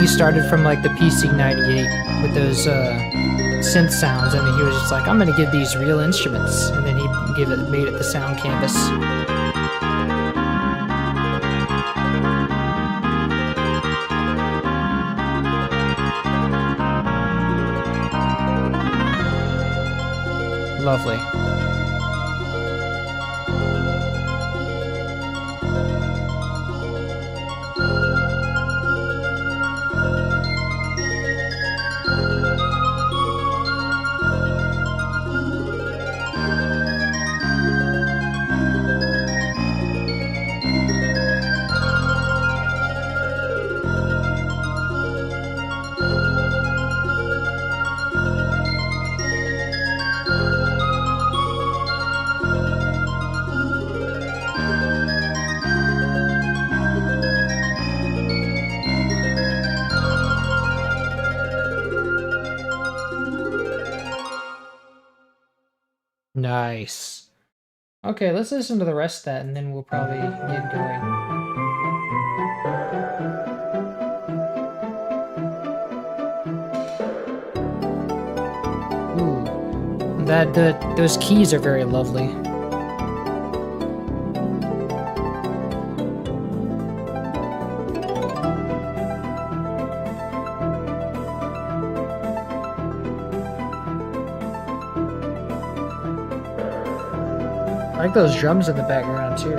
He started from like the PC98 with those synth sounds, and then he was just like, I'm gonna give these real instruments, and then he made it the sound canvas. Lovely. Nice. Okay, let's listen to the rest of that and then we'll probably get going. Ooh. Those keys are very lovely. I like those drums in the background too.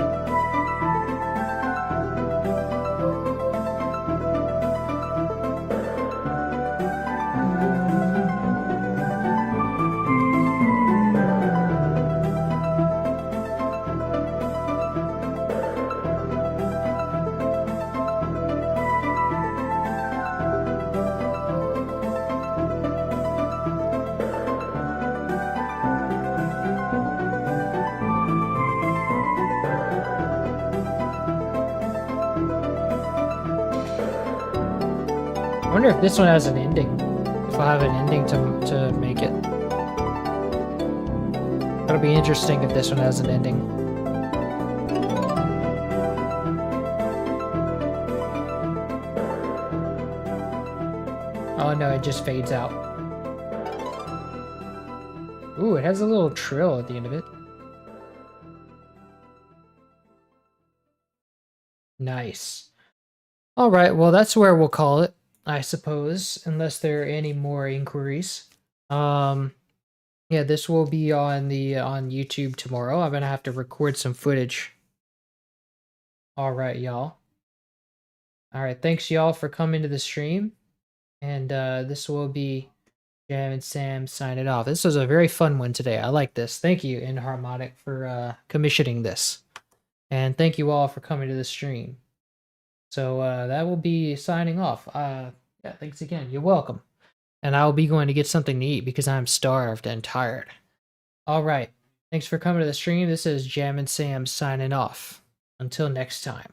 I wonder if this one has an ending. If I'll have an ending to make it. That'll be interesting if this one has an ending. Oh no, it just fades out. Ooh, it has a little trill at the end of it. Nice. Alright, well that's where we'll call it, I suppose, unless there are any more inquiries. Yeah, this will be on YouTube tomorrow. I'm gonna have to record some footage. Alright, y'all. Alright, thanks y'all for coming to the stream. And this will be Jam and Sam signing off. This was a very fun one today. I like this. Thank you, Inharmonic, for commissioning this. And thank you all for coming to the stream. So that will be signing off. Yeah, thanks again. You're welcome. And I'll be going to get something to eat because I'm starved and tired. All right. Thanks for coming to the stream. This is Jam and Sam signing off. Until next time.